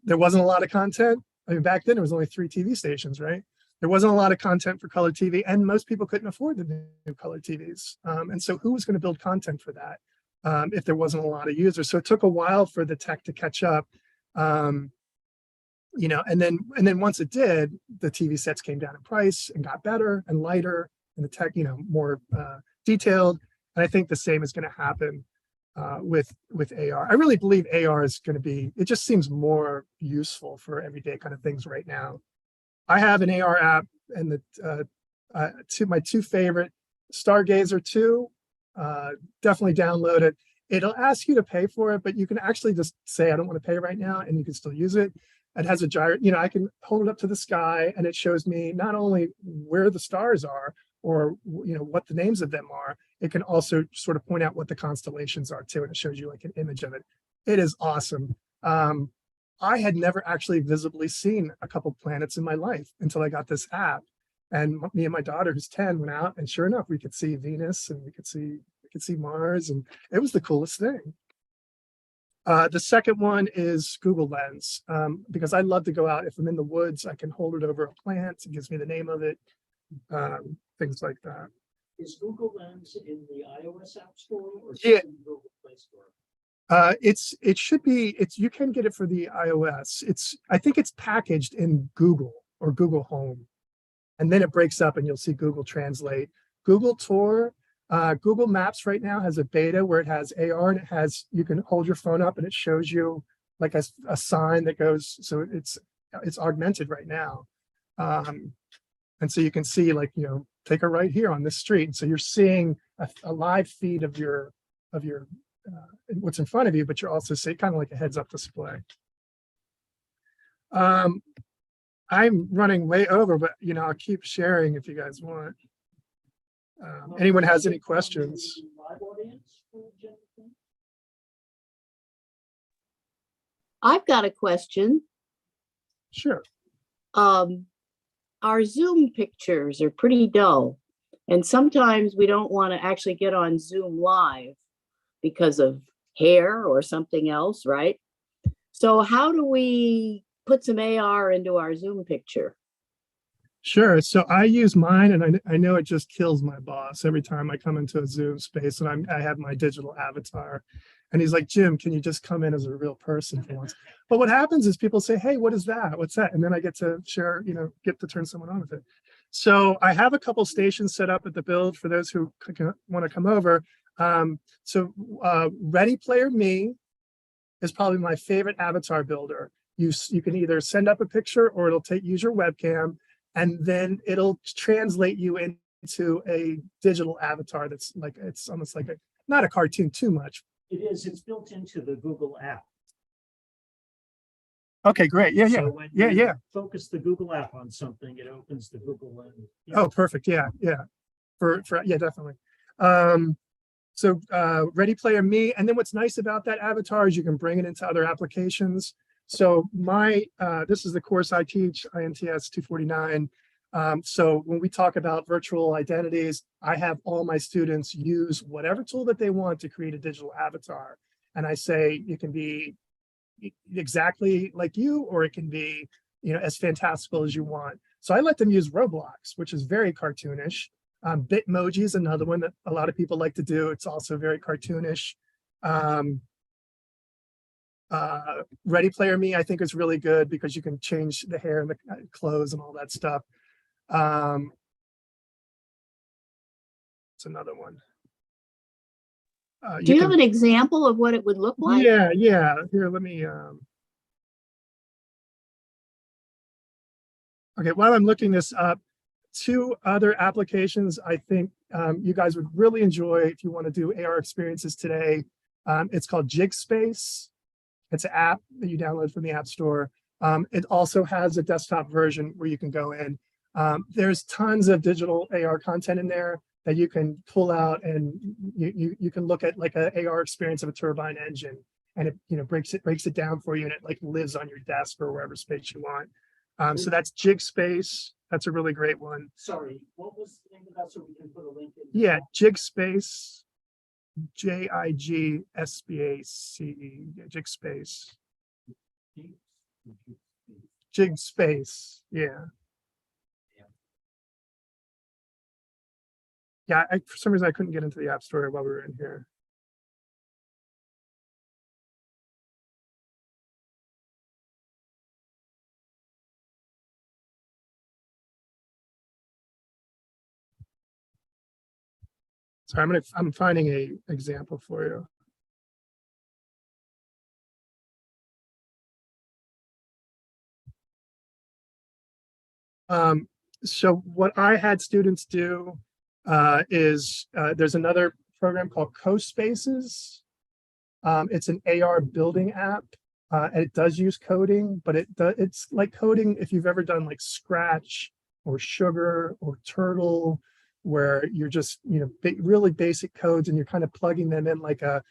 There wasn't a lot of content. I mean, back then there was only 3 TV stations, right? There wasn't a lot of content for color TV, and most people couldn't afford the new color TVs. And so who was going to build content for that if there wasn't a lot of users? So it took a while for the tech to catch up. And then once it did, the TV sets came down in price and got better and lighter, and the tech, more detailed. And I think the same is going to happen with AR. I really believe AR is going to be, it just seems more useful for everyday kind of things right now. I have an AR app, and my 2 favorite, Stargazer 2, definitely download it. It'll ask you to pay for it, but you can actually just say, I don't want to pay right now, and you can still use it. It has a gyro, I can hold it up to the sky, and it shows me not only where the stars are, or what the names of them are. It can also sort of point out what the constellations are too, and it shows you like an image of it. It is awesome. I had never actually visibly seen a couple planets in my life until I got this app. And me and my daughter, who's 10, went out, and sure enough, we could see Venus, and we could see Mars, and it was the coolest thing. The second one is Google Lens, because I love to go out. If I'm in the woods, I can hold it over a plant. It gives me the name of it, things like that. Is Google Lens in the iOS App Store or Yeah. in Google Play Store? It should be, you can get it for the iOS. I think it's packaged in Google or Google Home, and then it breaks up and you'll see Google Translate. Google Tour, Google Maps right now has a beta where it has AR, and you can hold your phone up and it shows you like a sign that goes, so it's augmented right now. And so you can see, like, take a right here on this street. So you're seeing a live feed of your what's in front of you, but you're also seeing kind of like a heads up display. I'm running way over, but I'll keep sharing if you guys want. Anyone has any questions? Live audience for Jennifer? I've got a question. Sure. Our Zoom pictures are pretty dull, and sometimes we don't want to actually get on Zoom Live because of hair or something else, right? So how do we put some AR into our Zoom picture? Sure. So I use mine, and I know it just kills my boss every time I come into a Zoom space, and I have my digital avatar, and he's like, Jim, can you just come in as a real person for once? But what happens is people say, hey, what is that? What's that? And then I get to share, get to turn someone on with it. So I have a couple stations set up at the build for those who want to come over. Ready Player Me is probably my favorite avatar builder. You can either send up a picture, or it'll use your webcam, and then it'll translate you to a digital avatar that's like, it's almost like a, not a cartoon too much. it's built into the Google app. Okay, great. Yeah, yeah, So when yeah, you yeah. focus the Google app on something, it opens the Google and. Oh, perfect. Yeah, yeah. Yeah, definitely. So Ready Player Me, and then what's nice about that avatar is you can bring it into other applications. So this is the course I teach, INTS 249. So when we talk about virtual identities, I have all my students use whatever tool that they want to create a digital avatar. And I say it can be exactly like you, or it can be, as fantastical as you want. So I let them use Roblox, which is very cartoonish. Bitmoji is another one that a lot of people like to do. It's also very cartoonish. Ready Player Me, I think, is really good because you can change the hair and the clothes and all that stuff. It's another one. Do you have can- an example of what it would look like? Yeah, yeah. Here, let me. Okay, while I'm looking this up, two other applications I think you guys would really enjoy if you want to do AR experiences today. It's called Jigspace. It's an app that you download from the App Store. It also has a desktop version where you can go in. There's tons of digital AR content in there that you can pull out, and you can look at like an AR experience of a turbine engine, and it breaks it down for you, and it like lives on your desk or wherever space you want. So that's Jigspace. That's a really great one. Sorry, what was the name of that, so we can put a link in? Yeah, Jigspace. Jigspace. Jigspace. Jigspace. Yeah. Yeah, for some reason I couldn't get into the App Store while we were in here. So I'm finding a example for you. So what I had students do is there's another program called CoSpaces. It's an AR building app. And it does use coding, but it's like coding if you've ever done like Scratch or Sugar or Turtle, where you're just really basic codes and you're kind of plugging them in like a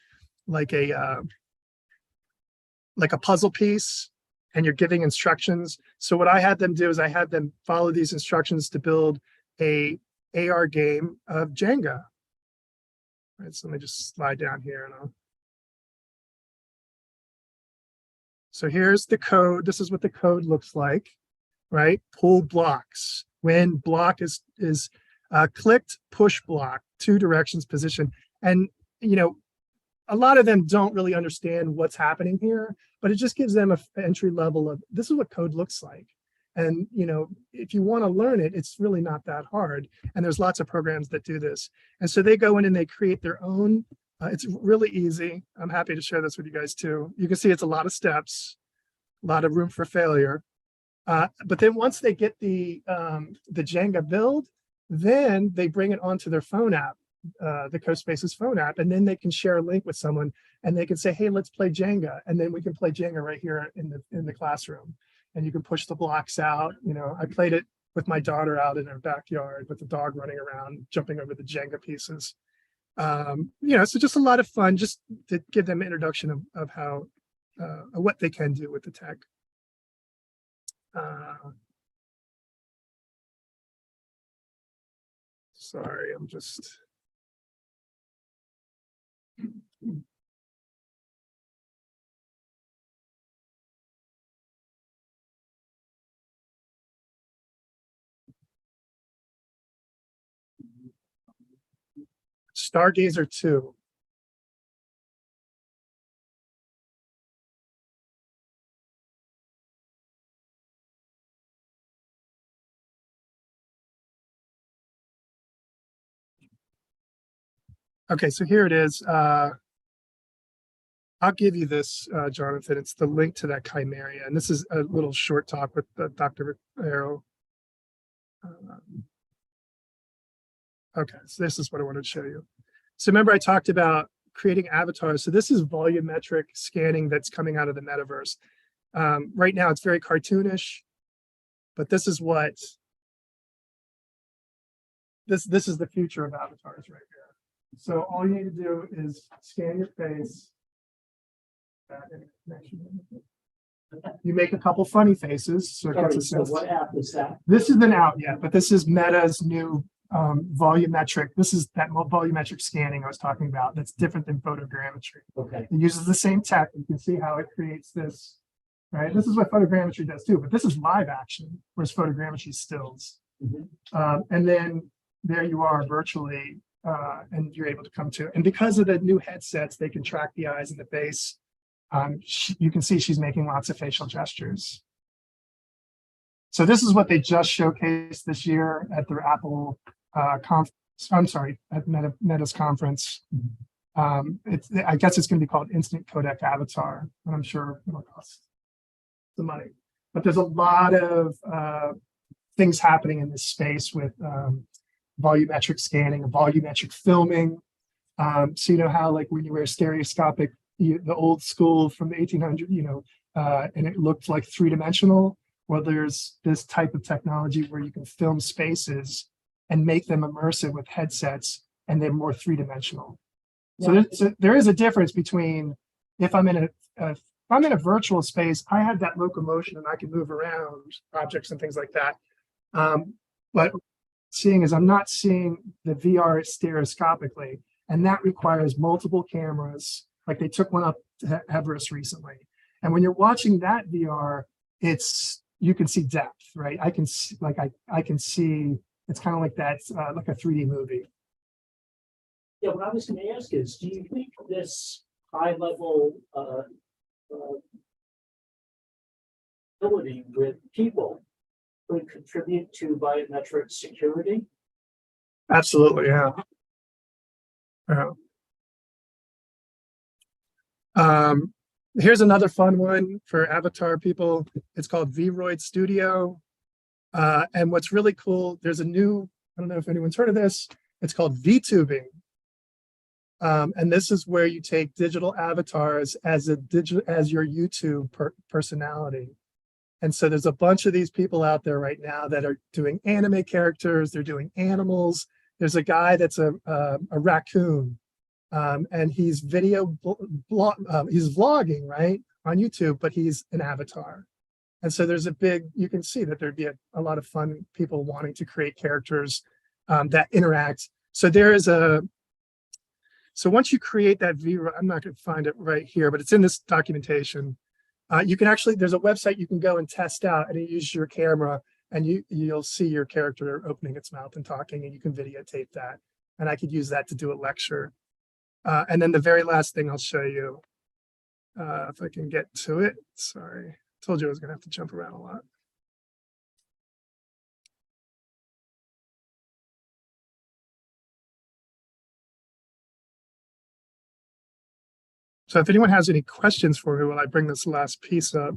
puzzle piece, and you're giving instructions. So what I had them do is I had them follow these instructions to build a AR game of Jenga. All right, so let me just slide down here and I'll. So here's the code. This is what the code looks like, right? Pull blocks. When block is clicked, push block, 2 directions position. And, a lot of them don't really understand what's happening here, but it just gives them an entry level of this is what code looks like. And, if you want to learn it, it's really not that hard. And there's lots of programs that do this. And so they go in and they create their own. It's really easy. I'm happy to share this with you guys too. You can see it's a lot of steps, a lot of room for failure. But then once they get the Jenga build, then they bring it onto their phone app, the CoSpaces phone app, and then they can share a link with someone and they can say, hey, let's play Jenga. And then we can play Jenga right here in the classroom. And you can push the blocks out. I played it with my daughter out in her backyard with the dog running around, jumping over the Jenga pieces. So just a lot of fun, just to give them an introduction of how, what they can do with the tech. Sorry, I'm just. Stargazer 2. Okay, so here it is. I'll give you this, Jonathan. It's the link to that Chimeria. And this is a little short talk with Dr. Arrow. Okay, so this is what I wanted to show you. So remember I talked about creating avatars. So this is volumetric scanning that's coming out of the metaverse. Right now it's very cartoonish, but this is what this is the future of avatars right here. So all you need to do is scan your face. You make a couple funny faces, so it gets a So sense. what app is that? This isn't out yet, but this is Meta's new volumetric. This is that volumetric scanning I was talking about. That's different than photogrammetry. Okay. It uses the same tech. You can see how it creates this, right? This is what photogrammetry does too, but this is live action, whereas photogrammetry is stills. Mhm. And then there you are virtually, and you're able to come to. And because of the new headsets, they can track the eyes and the face. You can see she's making lots of facial gestures. So this is what they just showcased this year at their Apple at Meta's conference. I guess it's going to be called Instant Codec Avatar, and I'm sure it'll cost the money. But there's a lot of things happening in this space with volumetric scanning, volumetric filming. So you know how like when you wear stereoscopic, the old school from the 1800s, and it looked like three-dimensional. Well, there's this type of technology where you can film spaces and make them immersive with headsets, and they're more three-dimensional. So there is a difference between if I'm in a virtual space, I have that locomotion and I can move around objects and things like that. But seeing is I'm not seeing the VR stereoscopically, and that requires multiple cameras. Like they took one up to Everest recently, and when you're watching that VR, you can see depth, right? I can see, I can see. It's kind of like that, like a 3D movie. Yeah, what I was going to ask is, do you think this high level ability with people would contribute to biometric security? Absolutely, yeah. Here's another fun one for avatar people. It's called Vroid Studio. And what's really cool, there's a new, I don't know if anyone's heard of this, it's called VTubing. And this is where you take digital avatars as your YouTube personality. And so there's a bunch of these people out there right now that are doing anime characters, they're doing animals. There's a guy that's a raccoon. And he's he's vlogging, right, on YouTube, but he's an avatar. And so there's you can see that there'd be a lot of fun people wanting to create characters that interact. So so once you create that I'm not going to find it right here, but it's in this documentation. You can actually, there's a website you can go and test out, and you use your camera, and you'll see your character opening its mouth and talking, and you can videotape that. And I could use that to do a lecture. And then the very last thing I'll show you, if I can get to it. Sorry, told you I was going to have to jump around a lot. So if anyone has any questions for me while I bring this last piece up.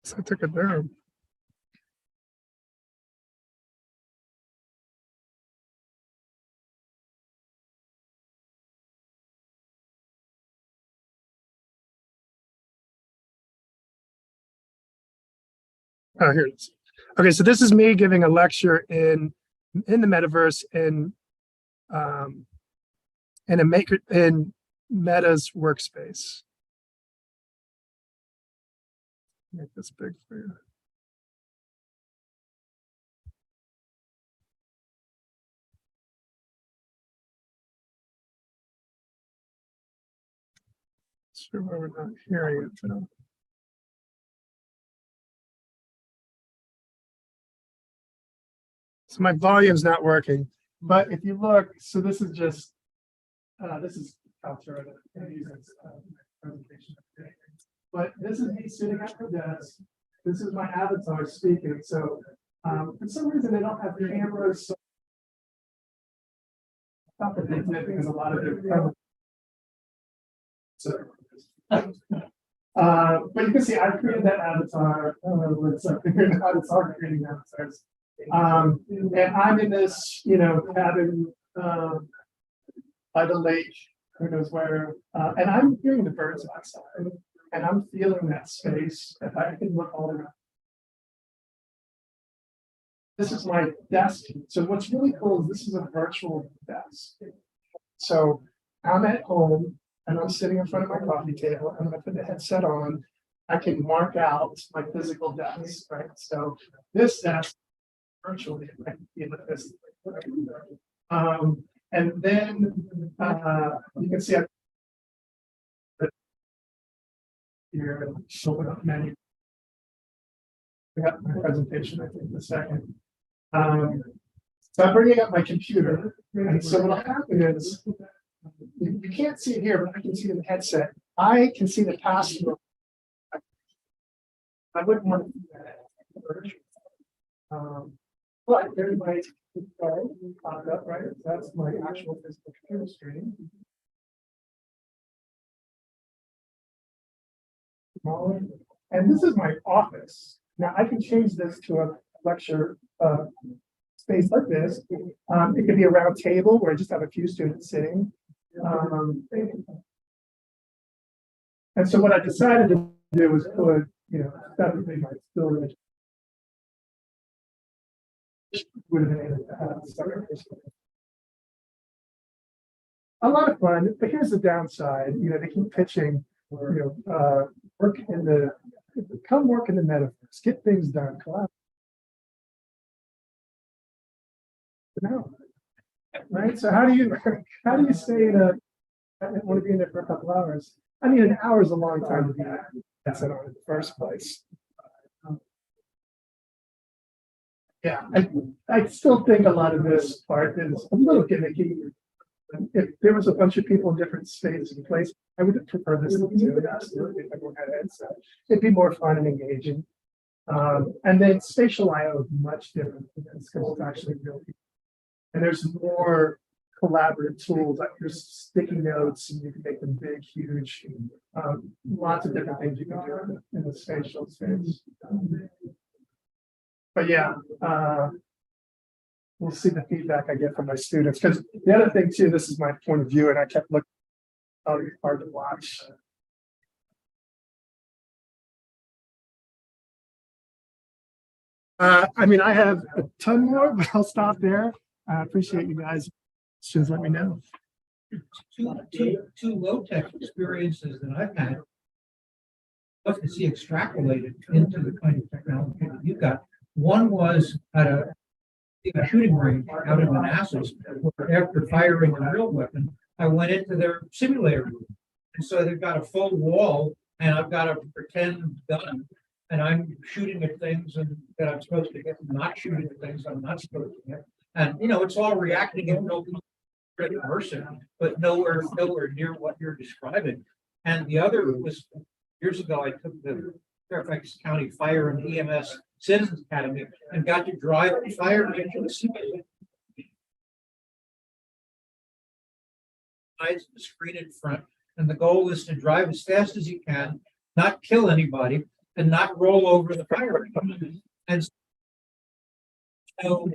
So I took it there. Oh, here it is. Okay, so this is me giving a lecture in the metaverse in Meta's workspace. Make this big for you. Sure why we're not hearing it though. So my volume's not working, but if you look, so this is just, this is Kaltura that I use as presentation. But this is me sitting at the desk. This is my avatar speaking. So for some reason they don't have cameras. So not that they did because a lot of their so, but you can see I created that avatar. It's figuring out it's hard creating avatars. And I'm in this, cabin by the lake, who knows where, and I'm hearing the birds outside, and I'm feeling that space. If I can look all around. This is my desk. So what's really cool is this is a virtual desk. So I'm at home and I'm sitting in front of my coffee table. I'm going to put the headset on. I can mark out my physical desk, right? So this desk virtually, I can feel it this. And then you can see here, open up menu. I got my presentation, I think, in a second. So I'm bringing up my computer, and so what'll happen is you can't see it here, but I can see it in the headset. I can see the password. I wouldn't want to do that. But everybody popped up, right? That's my actual physical computer screen. Smaller. And this is my office. Now I can change this to a lecture space like this. It could be a round table where I just have a few students sitting. And so what I decided to do was put, that would be my storage. Would have been able to have a lot of fun, but here's the downside. They keep pitching, work in the come work in the metaverse, get things done. No. Right. So how do you stay in I want to be in there for a couple hours? I mean, an hour is a long time to be that's it on in the first place. Yeah, I still think a lot of this part is a little gimmicky. If there was a bunch of people in different states and places, I would prefer this to absolutely. If everyone had a headset, it'd be more fun and engaging. And then spatial I/O is much different because it's actually real people. And there's more collaborative tools like there's sticky notes and you can make them big, huge, lots of different things you can do in the spatial space. But yeah, we'll see the feedback I get from my students. Because the other thing too, this is my point of view, and I kept looking, oh, it's hard to watch. I mean, I have a ton more, but I'll stop there. I appreciate you guys. Just let me know. Two low-tech experiences that I've had. Love to see extrapolated into the kind of technology that you've got. One was at a shooting range out in Manassas, where after firing a real weapon, I went into their simulator room. And so they've got a full wall, and I've got a pretend gun, and I'm shooting at things that I'm supposed to get, not shooting at things I'm not supposed to get. And it's all reacting in no person, but nowhere near what you're describing. And the other was years ago, I took the Fairfax County Fire and EMS Citizens Academy and got to drive a fire engine simulator. The screen in front, and the goal is to drive as fast as you can, not kill anybody, and not roll over the fire engine. And so,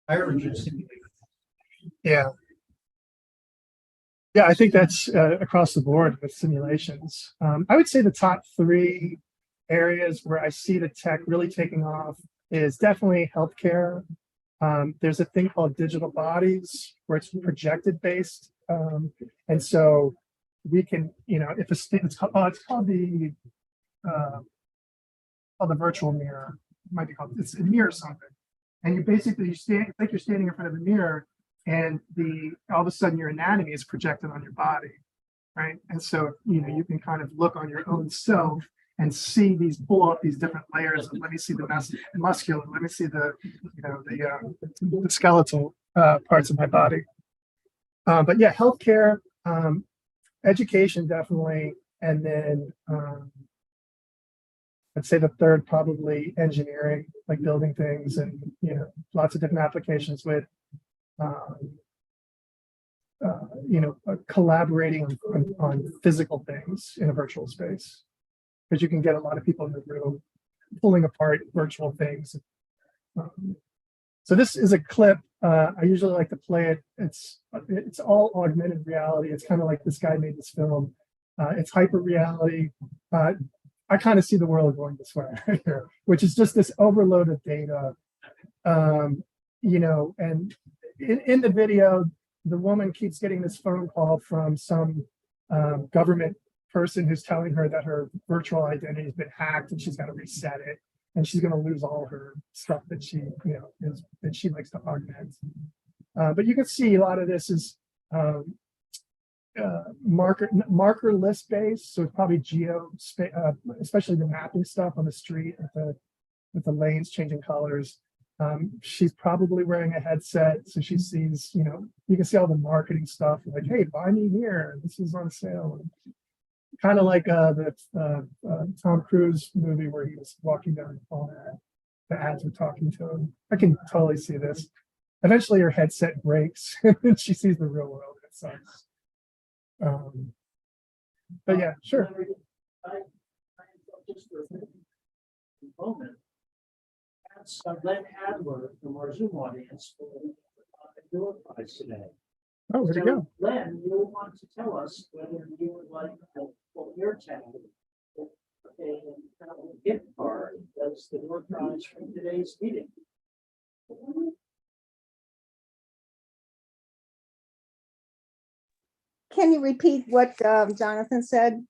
fire engine simulator. Yeah. Yeah, I think that's across the board with simulations. I would say the top three areas where I see the tech really taking off is definitely healthcare. There's a thing called digital bodies where it's projected based. And so we can, if a state, it's called the virtual mirror. It might be called, it's a mirror something. And you basically, it's like you're standing in front of a mirror and all of a sudden your anatomy is projected on your body. right? And so, you can kind of look on your own self and see pull off these different layers of, let me see the muscular, let me see the skeletal parts of my body. But yeah, healthcare, education definitely, and then I'd say the third probably engineering, like building things, and lots of different applications with collaborating on physical things in a virtual space, because you can get a lot of people in the room pulling apart virtual things. So this is a clip. I usually like to play it. It's all augmented reality. It's kind of like this guy made this film. It's hyper reality. I kind of see the world going this way right here, which is just this overload of data. And in the video, the woman keeps getting this phone call from some government person who's telling her that her virtual identity has been hacked and she's got to reset it, and she's going to lose all her stuff that she likes to augment. But you can see a lot of this is marker list based, so it's probably especially the mapping stuff on the street with the lanes changing colors. She's probably wearing a headset, so she sees, you can see all the marketing stuff like, hey, buy me here, this is on sale. Kind of like the Tom Cruise movie where he was walking down the phone, the ads were talking to him. I can totally see this. Eventually her headset breaks and she sees the real world. It sucks. But yeah, sure. I just for a moment. That's Len Adler from our Zoom audience for the door prize today. Oh, where'd it go? Len, you want to tell us whether you would like your tab a gift card as the door prize from today's meeting. Can you repeat what Jonathan said?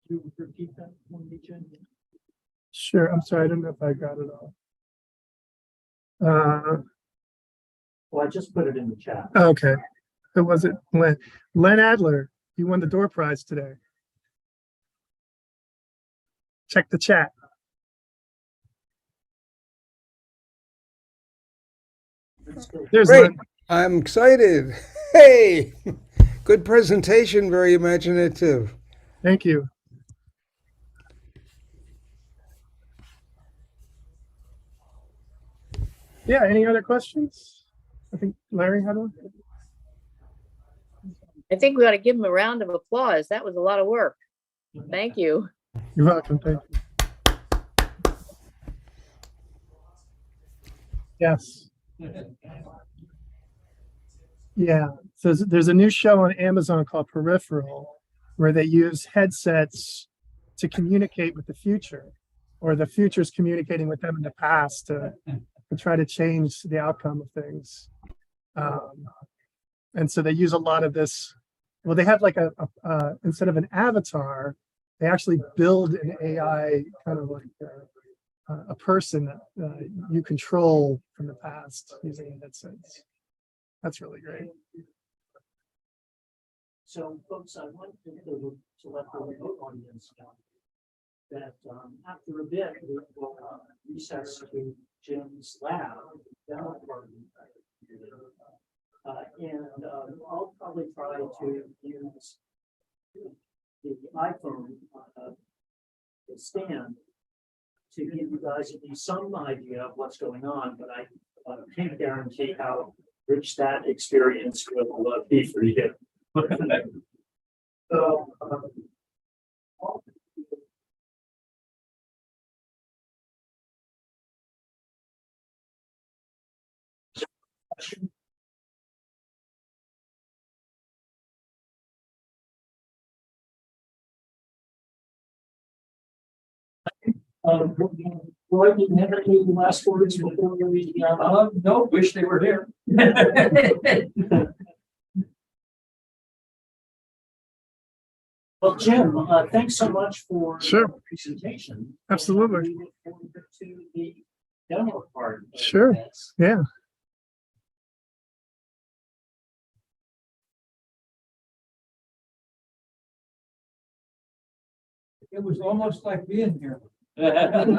You repeat that one, Jen? Sure. I'm sorry. I don't know if I got it all. Well, I just put it in the chat. Okay. Who was it? Len Adler. You won the door prize today. Check the chat. There's Great. Len. I'm excited. Hey, good presentation, very imaginative. Thank you. Yeah, any other questions? I think Larry had one. I think we ought to give him a round of applause. That was a lot of work. Thank you. You're welcome. Thank you. Yes. Yeah. So there's a new show on Amazon called Peripheral, where they use headsets to communicate with the future, or the future's communicating with them in the past to try to change the outcome of things. And so they use a lot of this. Well, they have like instead of an avatar, they actually build an AI kind of like a person that you control from the past using headsets. That's really great. So, folks, I want to let the remote audience know that after a bit, we will recess to Jim's lab, demo department. And I'll probably try to use the iPhone the stand to give you guys at least some idea of what's going on, but I can't guarantee how rich that experience will be for you. So, Roy, you never knew the last words before you read the no, wish they were here. Well, Jim, thanks so much for Sure. the presentation. Absolutely. We look forward to the demo part. of Sure. this. Yeah. It was almost like being here.